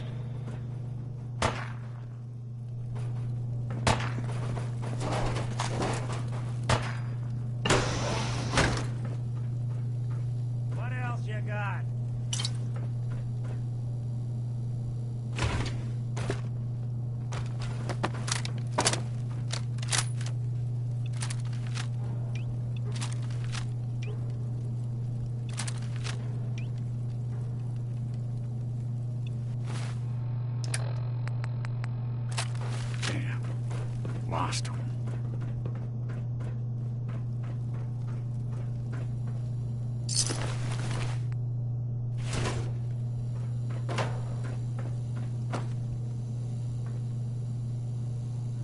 What else you got? Lost him.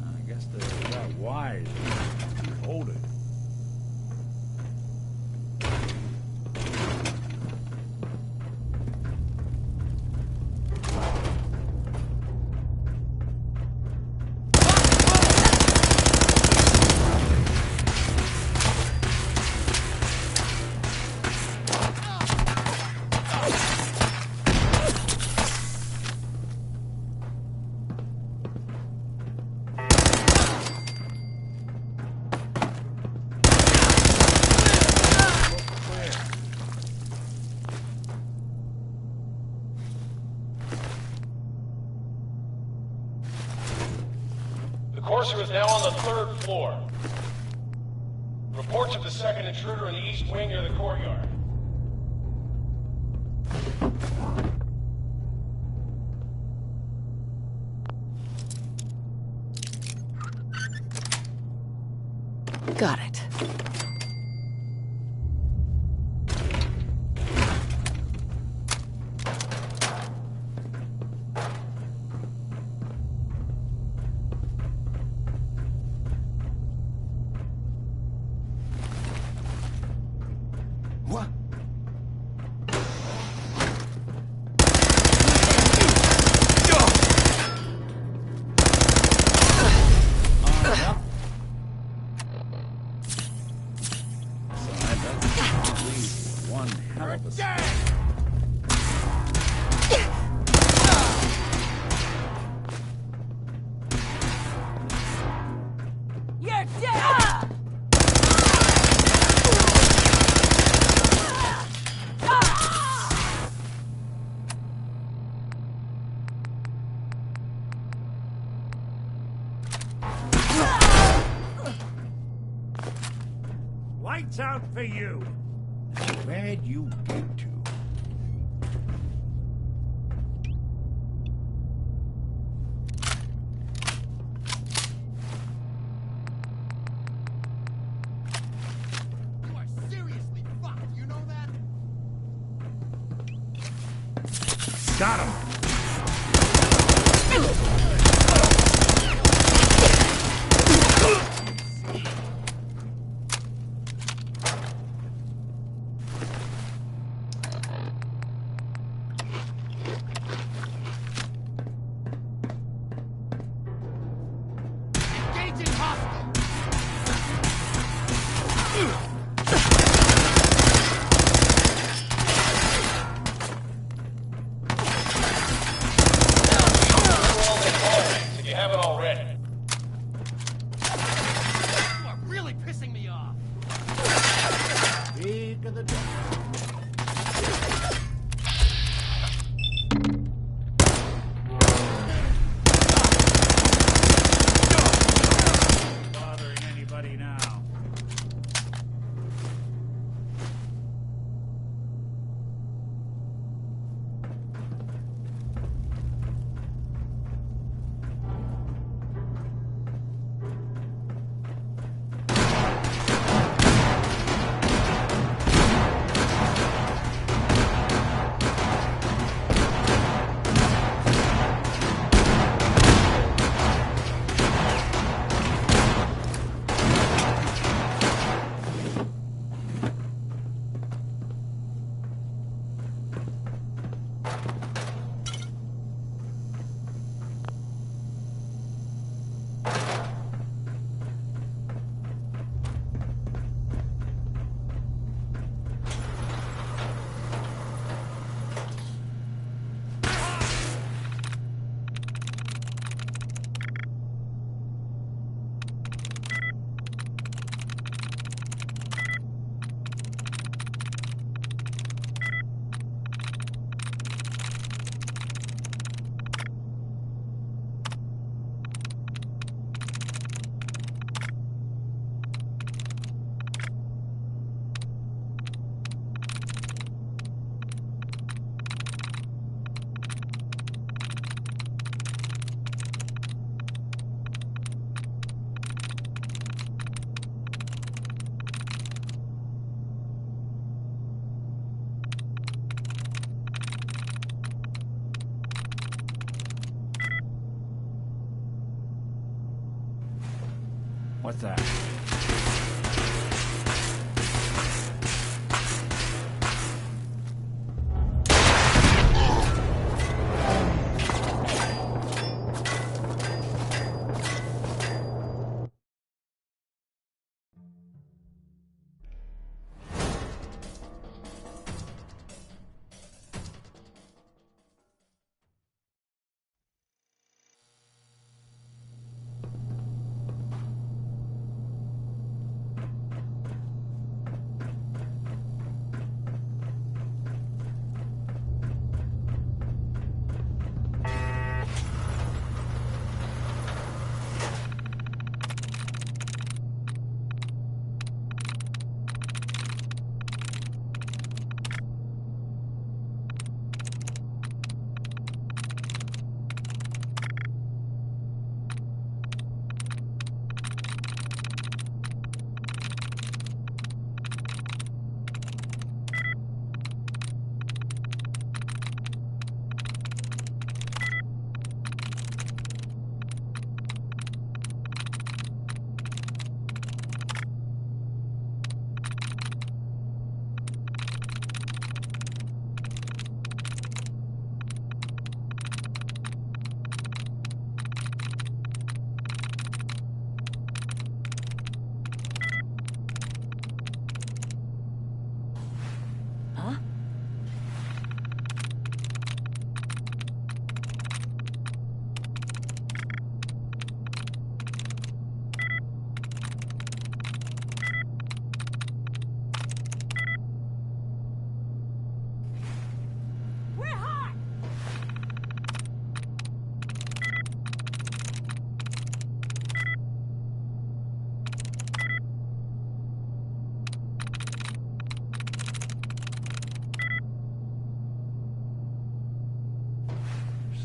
I guess they got wise. Hold it. The Courser is now on the 3rd floor. Reports of the second intruder in the east wing near the courtyard. Got it. What? One hell of a... You're dead! Lights out for you! Where'd you get to? You are seriously fucked, you know that? Got him! Engaging hostile! If you haven't already. You are really pissing me off! Speak of the devil. Bothering anybody now? What's that?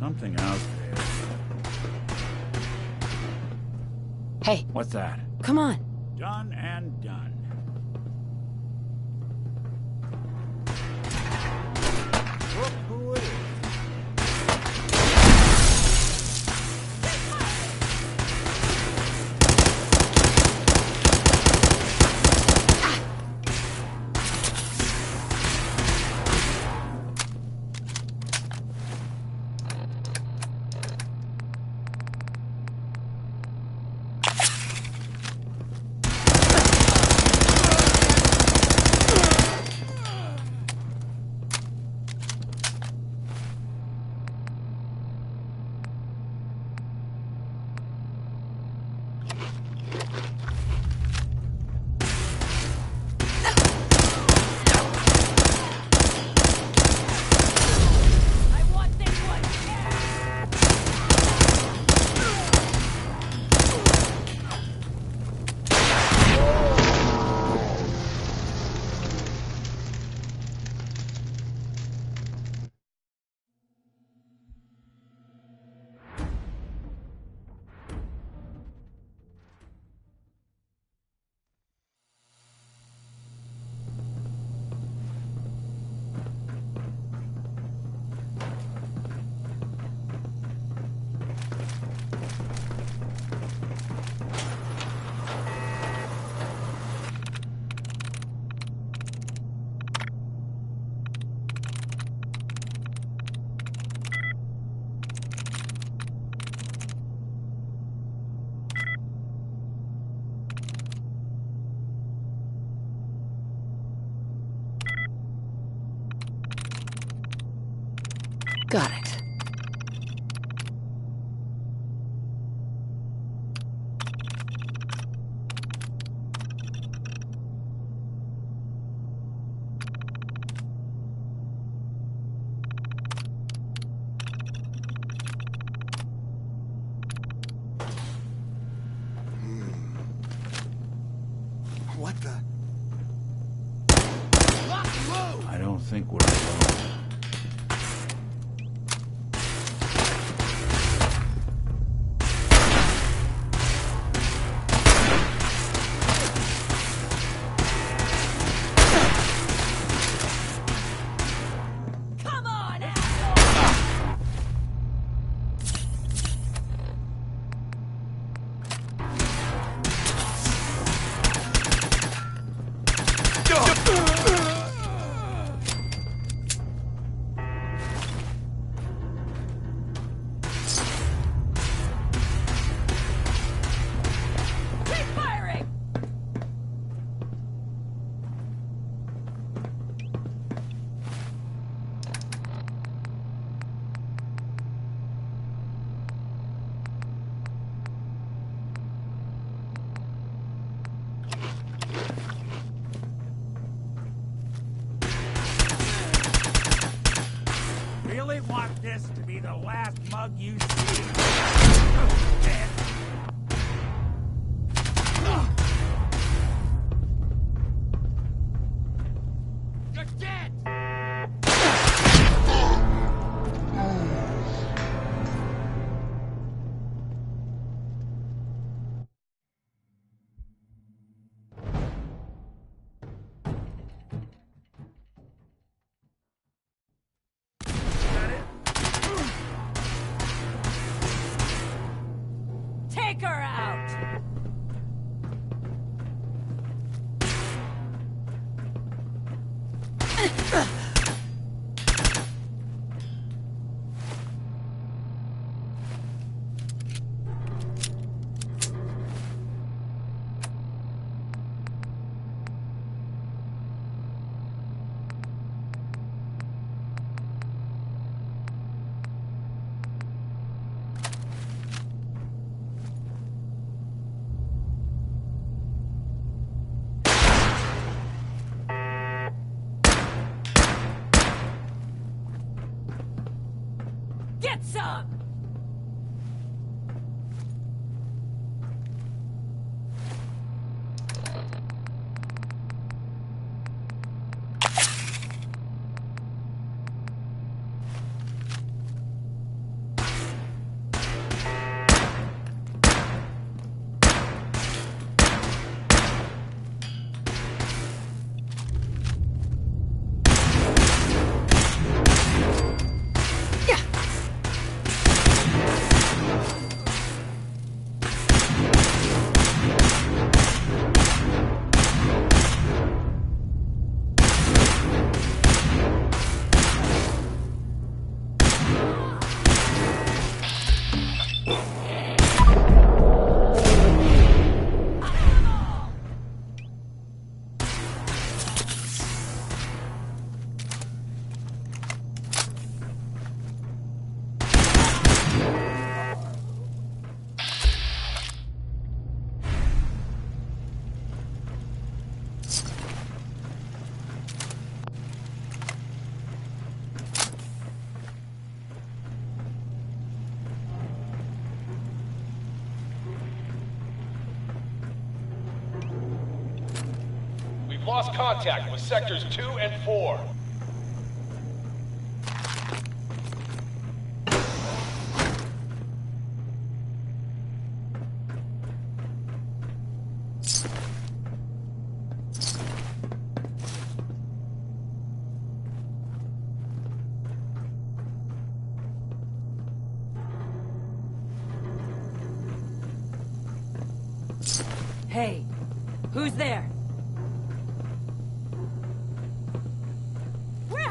something out there. Hey. What's that? Come on. Done and done. Look who it is. Got it. What the? I don't think we're alone. Really want this to be the last mug you see? You're dead! Take her out! Get some! We've lost contact with sectors 2 and 4. Hey, who's there? We're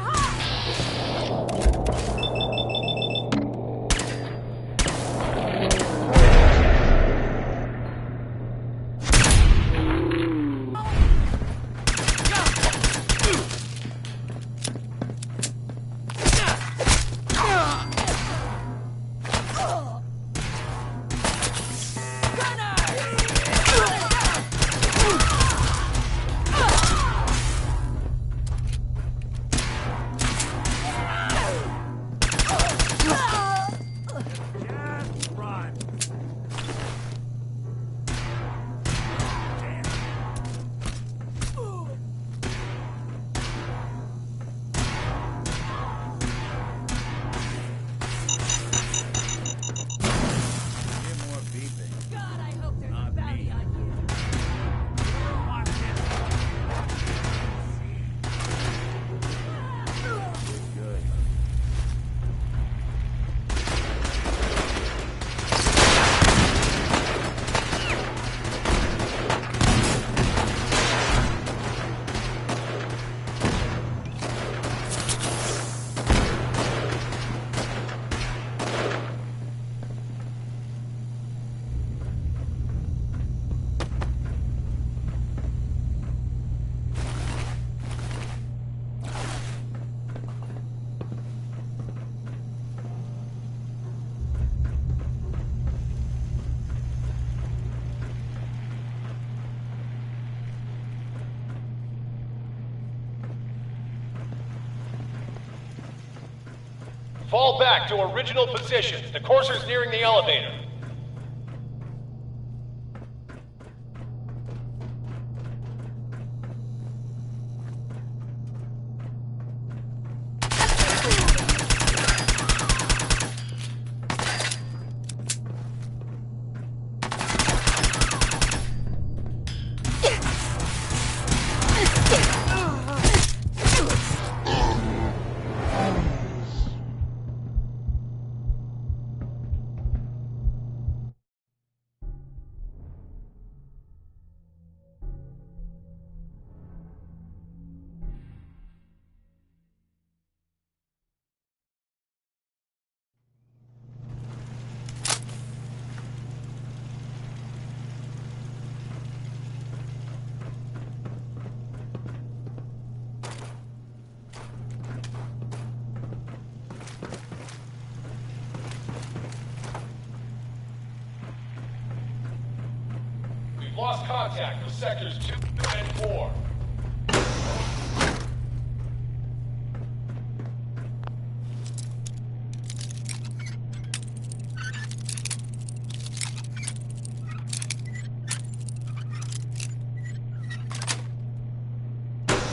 Fall back to original positions. The courser's nearing the elevator. Lost contact with sectors 2 and 4.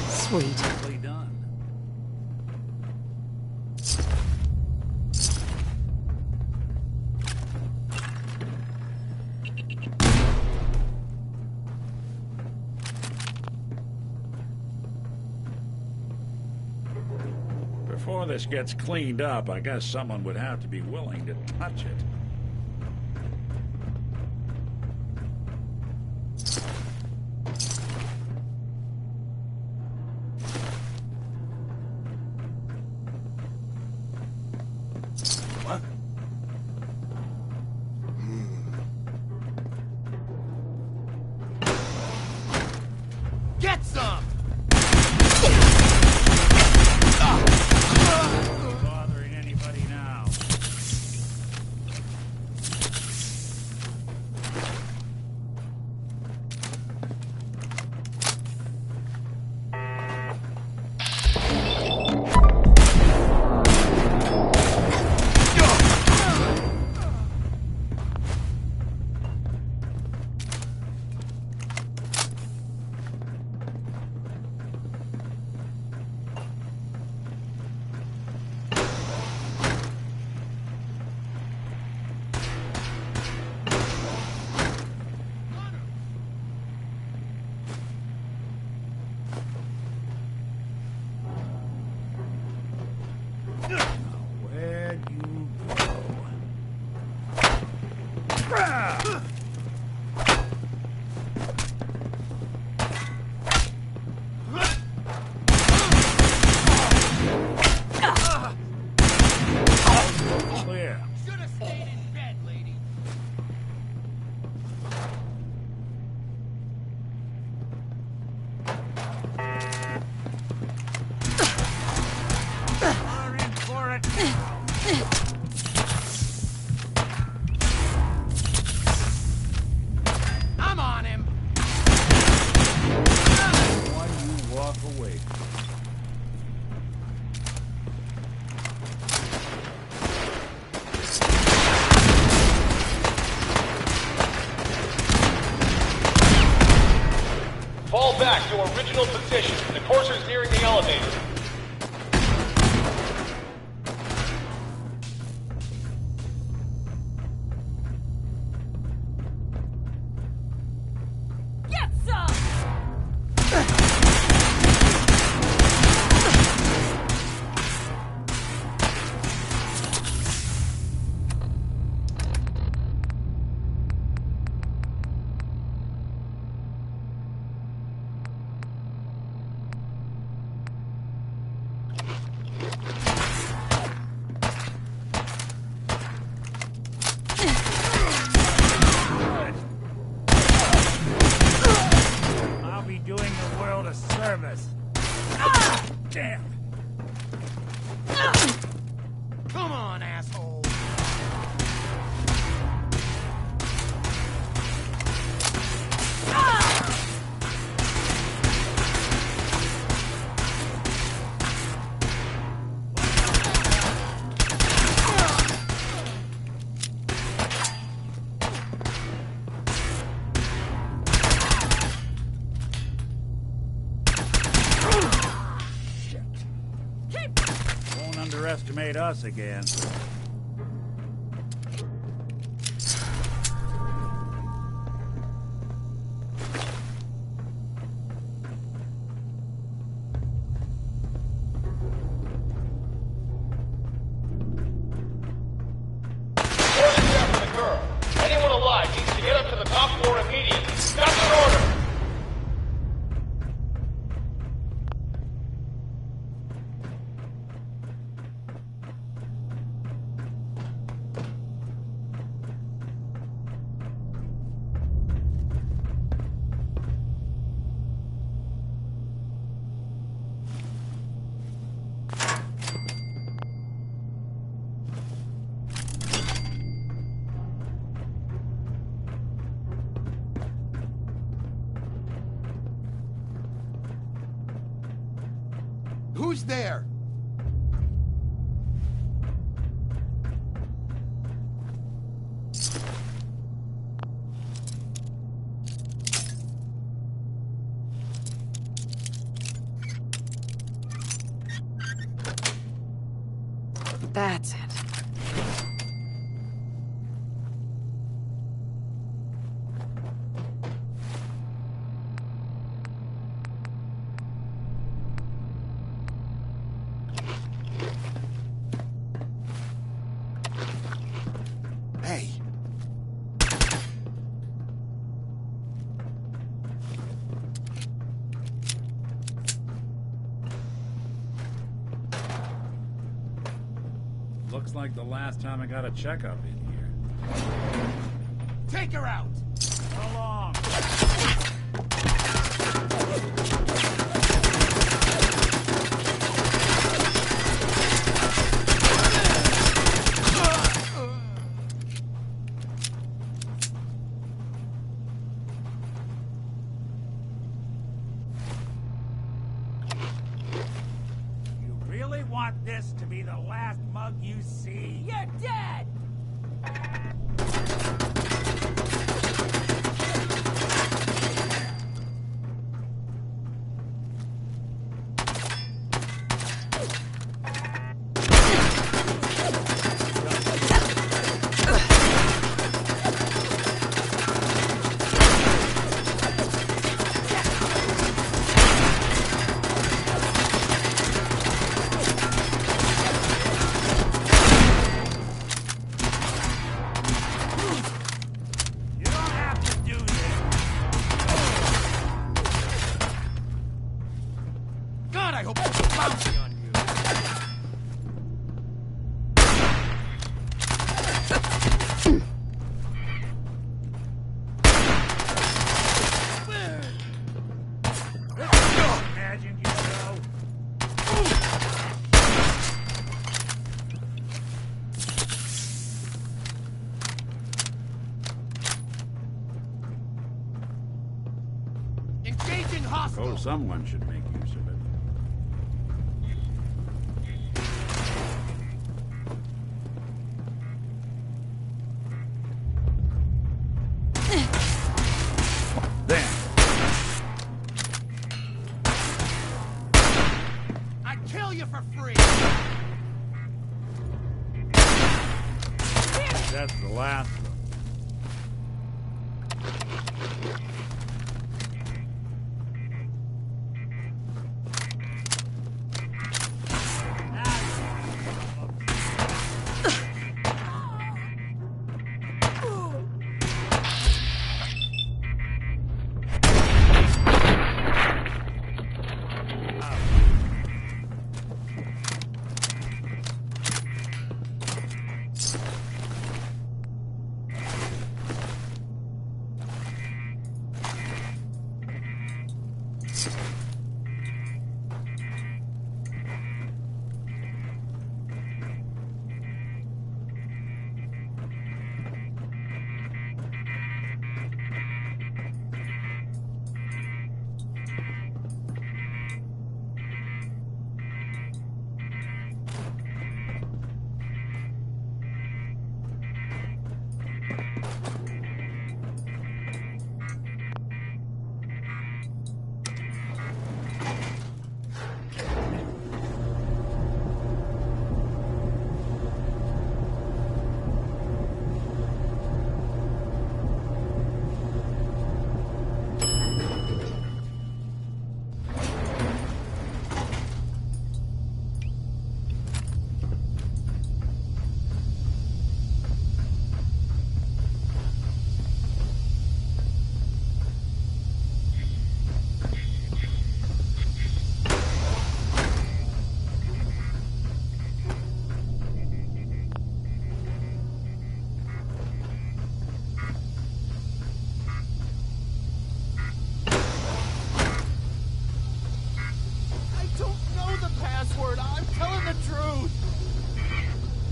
Sweet. Done. Before this gets cleaned up, I guess someone would have to be willing to touch it. Get some! Bothering anybody now? original position. The courser's nearing the elevator. Get some! I'll be doing the world a service. Damn. Come on, asshole! Won't underestimate us again. Anyone alive needs to get up to the top floor immediately. That's an order! Who's there? That's it. Hey. Looks like the last time I got a checkup in here. Take her out! So long! You really want this to be the last mug you see? You're dead! You don't have to do this. God, I hope there's a bounty on you! Imagine you know. Engaging hostile! Oh, someone should make use of it. Then. That's the last one.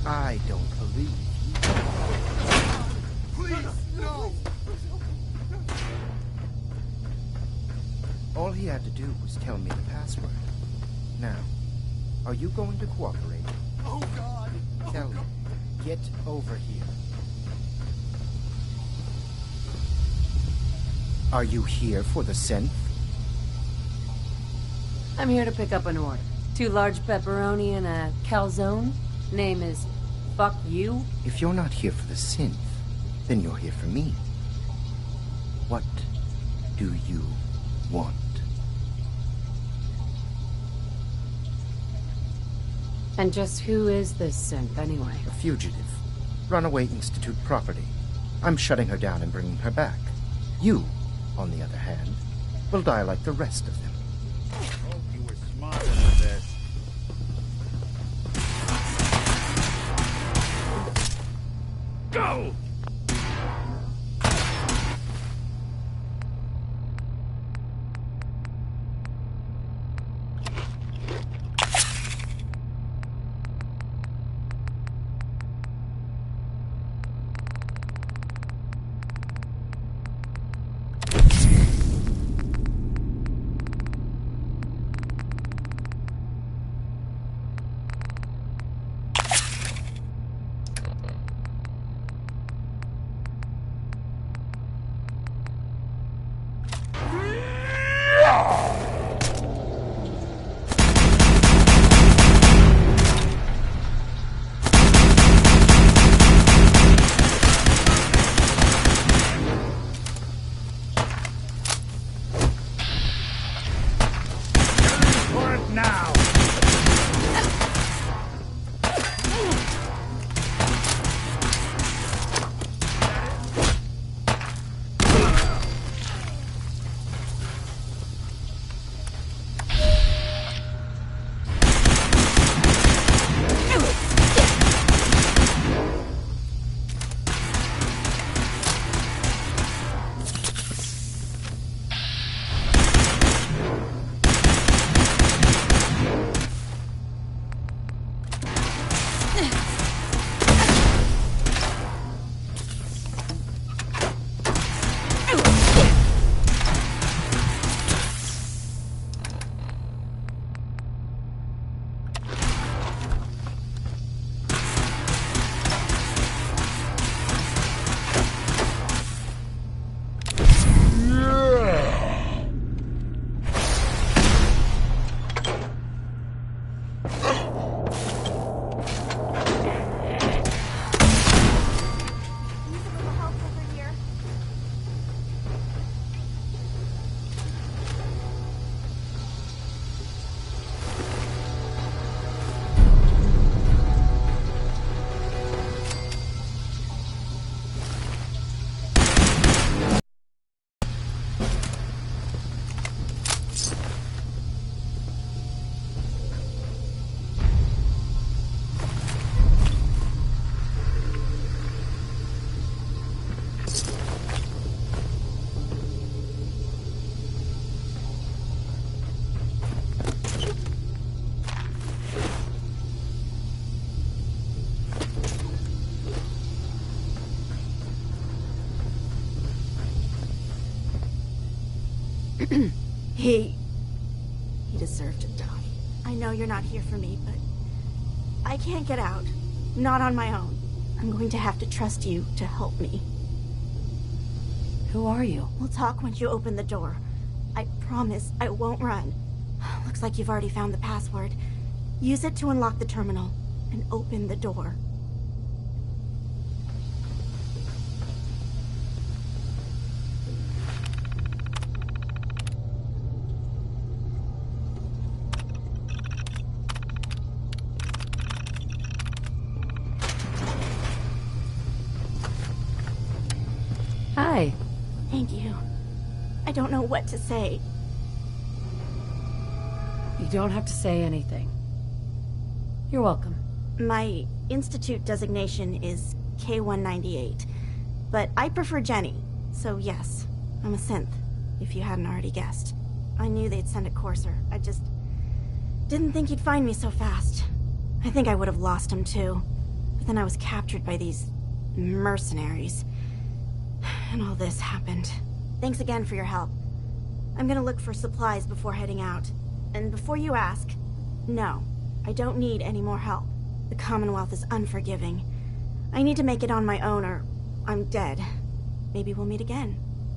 I don't believe you. Please, no! All he had to do was tell me the password. Now, are you going to cooperate? Oh, God! Oh, Kelly, God. get over here. Are you here for the synth? I'm here to pick up an order. 2 large pepperoni and a calzone. Name is Fuck You. If you're not here for the synth, then you're here for me. What do you want? And just who is this synth, anyway? A fugitive. Runaway Institute property. I'm shutting her down and bringing her back. You, on the other hand, will die like the rest of them. Hope you were smarter than this. Go! He deserved to die. I know you're not here for me, but I can't get out. Not on my own. I'm going to have to trust you to help me. Who are you? We'll talk when you open the door. I promise I won't run. Looks like you've already found the password. Use it to unlock the terminal and open the door. Hi. Thank you. I don't know what to say. You don't have to say anything. You're welcome. My Institute designation is K-198, but I prefer Jenny, so yes, I'm a synth, if you hadn't already guessed. I knew they'd send a courser. I just didn't think he'd find me so fast. I think I would have lost him too, but then I was captured by these mercenaries. And all this happened. Thanks again for your help. I'm gonna look for supplies before heading out. And before you ask, no, I don't need any more help. The Commonwealth is unforgiving. I need to make it on my own or I'm dead. Maybe we'll meet again,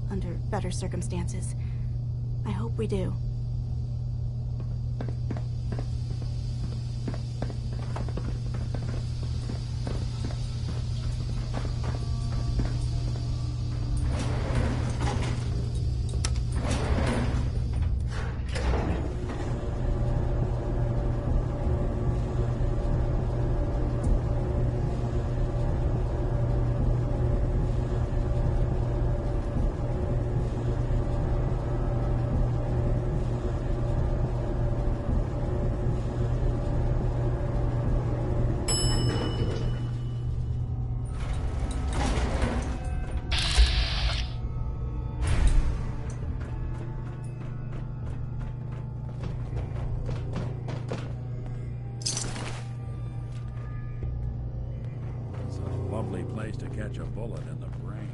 under better circumstances. I hope we do. Lovely place to catch a bullet in the brain.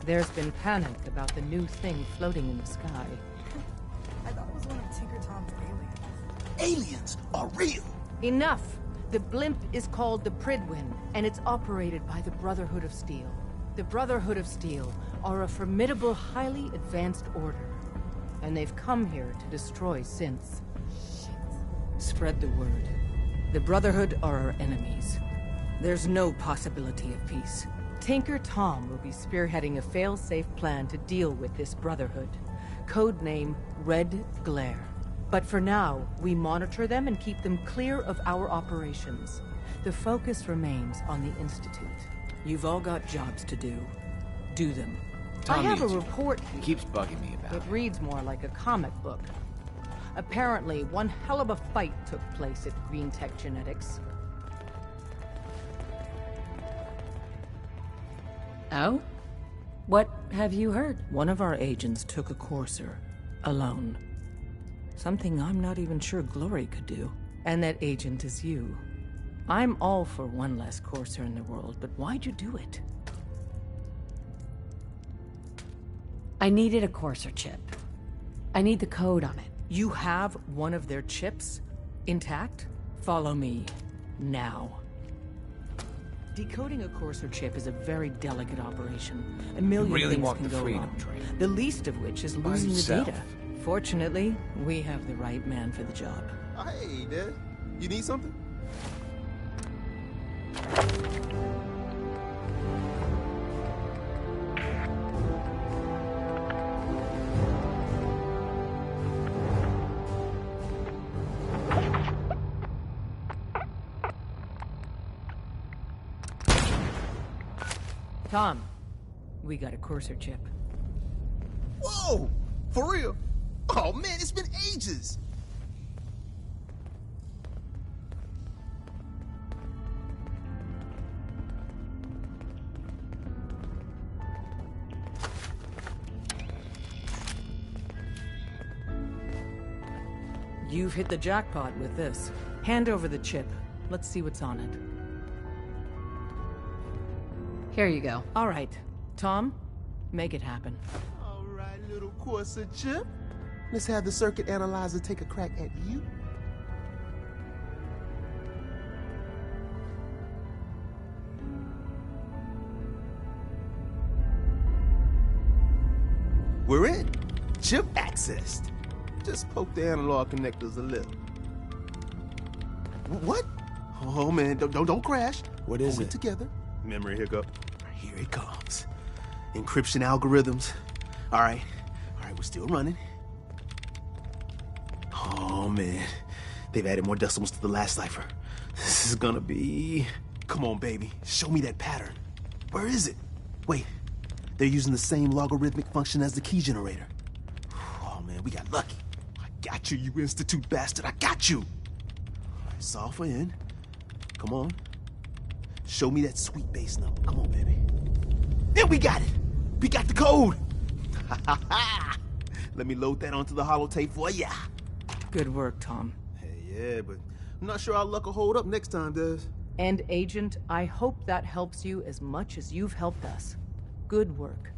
There's been panic about the new thing floating in the sky. I thought it was one of Tinker Tom's aliens. Aliens are real! Enough! The blimp is called the Pridwin, and it's operated by the Brotherhood of Steel. The Brotherhood of Steel are a formidable, highly advanced order. And they've come here to destroy synths. Shit. Spread the word. The Brotherhood are our enemies. There's no possibility of peace. Tinker Tom will be spearheading a fail-safe plan to deal with this Brotherhood. Codename Red Glare. But for now, we monitor them and keep them clear of our operations. The focus remains on the Institute. You've all got jobs to do. Do them. Tom I have a needs you. report He keeps bugging me about it. it. Reads more like a comic book. Apparently, one hell of a fight took place at Green Tech Genetics. Oh? What have you heard? One of our agents took a courser. Alone. Something I'm not even sure Glory could do. And that agent is you. I'm all for one less courser in the world, but why'd you do it? I needed a courser chip. I need the code on it. You have one of their chips? Intact? Follow me. Now. Decoding a courser chip is a very delicate operation. A million really things want can the go freedom wrong. train. The least of which is By losing the himself. data. Fortunately, we have the right man for the job. Hey, Dad. You need something? Tom, we got a courser chip. Whoa! For real? Oh man, it's been ages! You've hit the jackpot with this. Hand over the chip. Let's see what's on it. Here you go. All right. Tom, make it happen. All right, little courser chip. Let's have the circuit analyzer take a crack at you. We're in. Chip accessed. Just poke the analog connectors a little. What? Oh man, don't crash. What is Hold it? Together. Memory hiccup. Here it comes. Encryption algorithms. All right, we're still running. Oh man, they've added more decimals to the last cipher. This is gonna be... Come on, baby, show me that pattern. Where is it? Wait, they're using the same logarithmic function as the key generator. Oh man, we got lucky. I got you, you Institute bastard, I got you. All right, solve for N. Come on. Show me that sweet base number. Come on, baby. Then we got it. We got the code. Let me load that onto the holotape for ya. Good work, Tom. Hey, yeah, but I'm not sure our luck will hold up next time, Des. And Agent, I hope that helps you as much as you've helped us. Good work.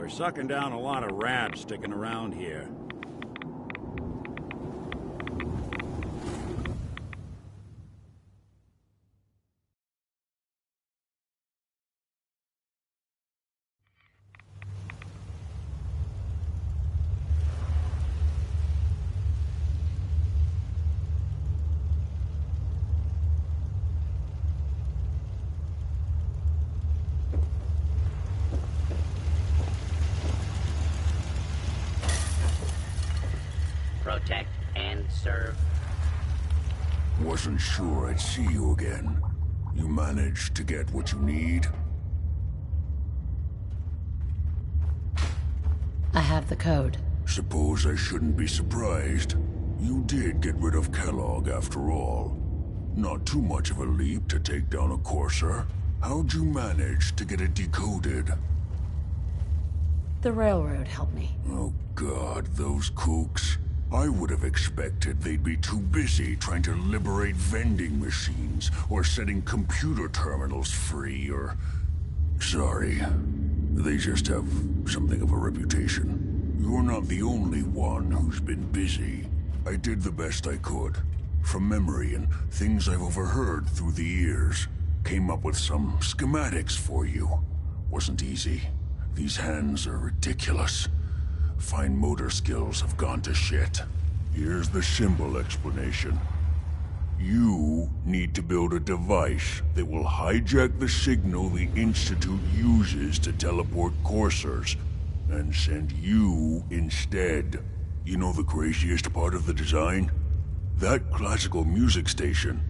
We're sucking down a lot of rats sticking around here. Protect and serve. Wasn't sure I'd see you again. You managed to get what you need? I have the code. Suppose I shouldn't be surprised. You did get rid of Kellogg after all. Not too much of a leap to take down a Courser. How'd you manage to get it decoded? The railroad helped me. Oh God, those kooks. I would have expected they'd be too busy trying to liberate vending machines or setting computer terminals free or... Sorry. They just have something of a reputation. You're not the only one who's been busy. I did the best I could. From memory and things I've overheard through the years. Came up with some schematics for you. Wasn't easy. These hands are ridiculous. Fine motor skills have gone to shit. Here's the symbol explanation. You need to build a device that will hijack the signal the Institute uses to teleport coursers, and send you instead. You know the craziest part of the design? That classical music station.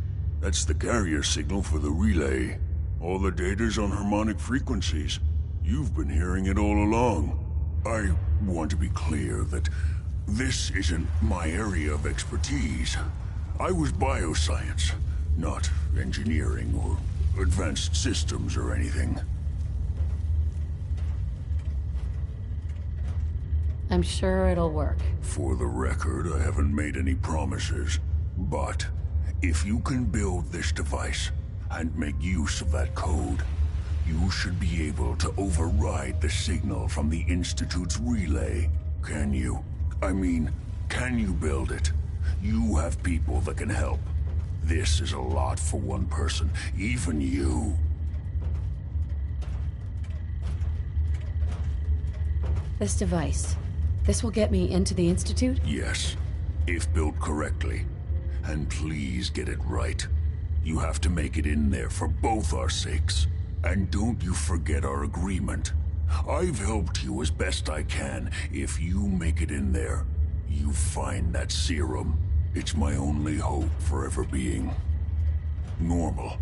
That's the carrier signal for the relay. All the data's on harmonic frequencies. You've been hearing it all along. I want to be clear that this isn't my area of expertise. I was bioscience, not engineering or advanced systems or anything. I'm sure it'll work. For the record, I haven't made any promises. But if you can build this device and make use of that code, you should be able to override the signal from the Institute's relay. Can you? I mean, can you build it? You have people that can help. This is a lot for one person, even you. This device, this will get me into the Institute? Yes, if built correctly. And please get it right. You have to make it in there for both our sakes. And don't you forget our agreement. I've helped you as best I can. If you make it in there, you find that serum. It's my only hope for ever being normal.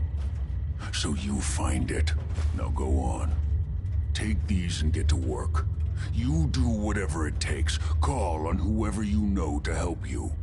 So you find it. Now go on. Take these and get to work. You do whatever it takes. Call on whoever you know to help you.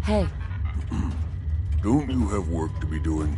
Hey. Don't you have work to be doing?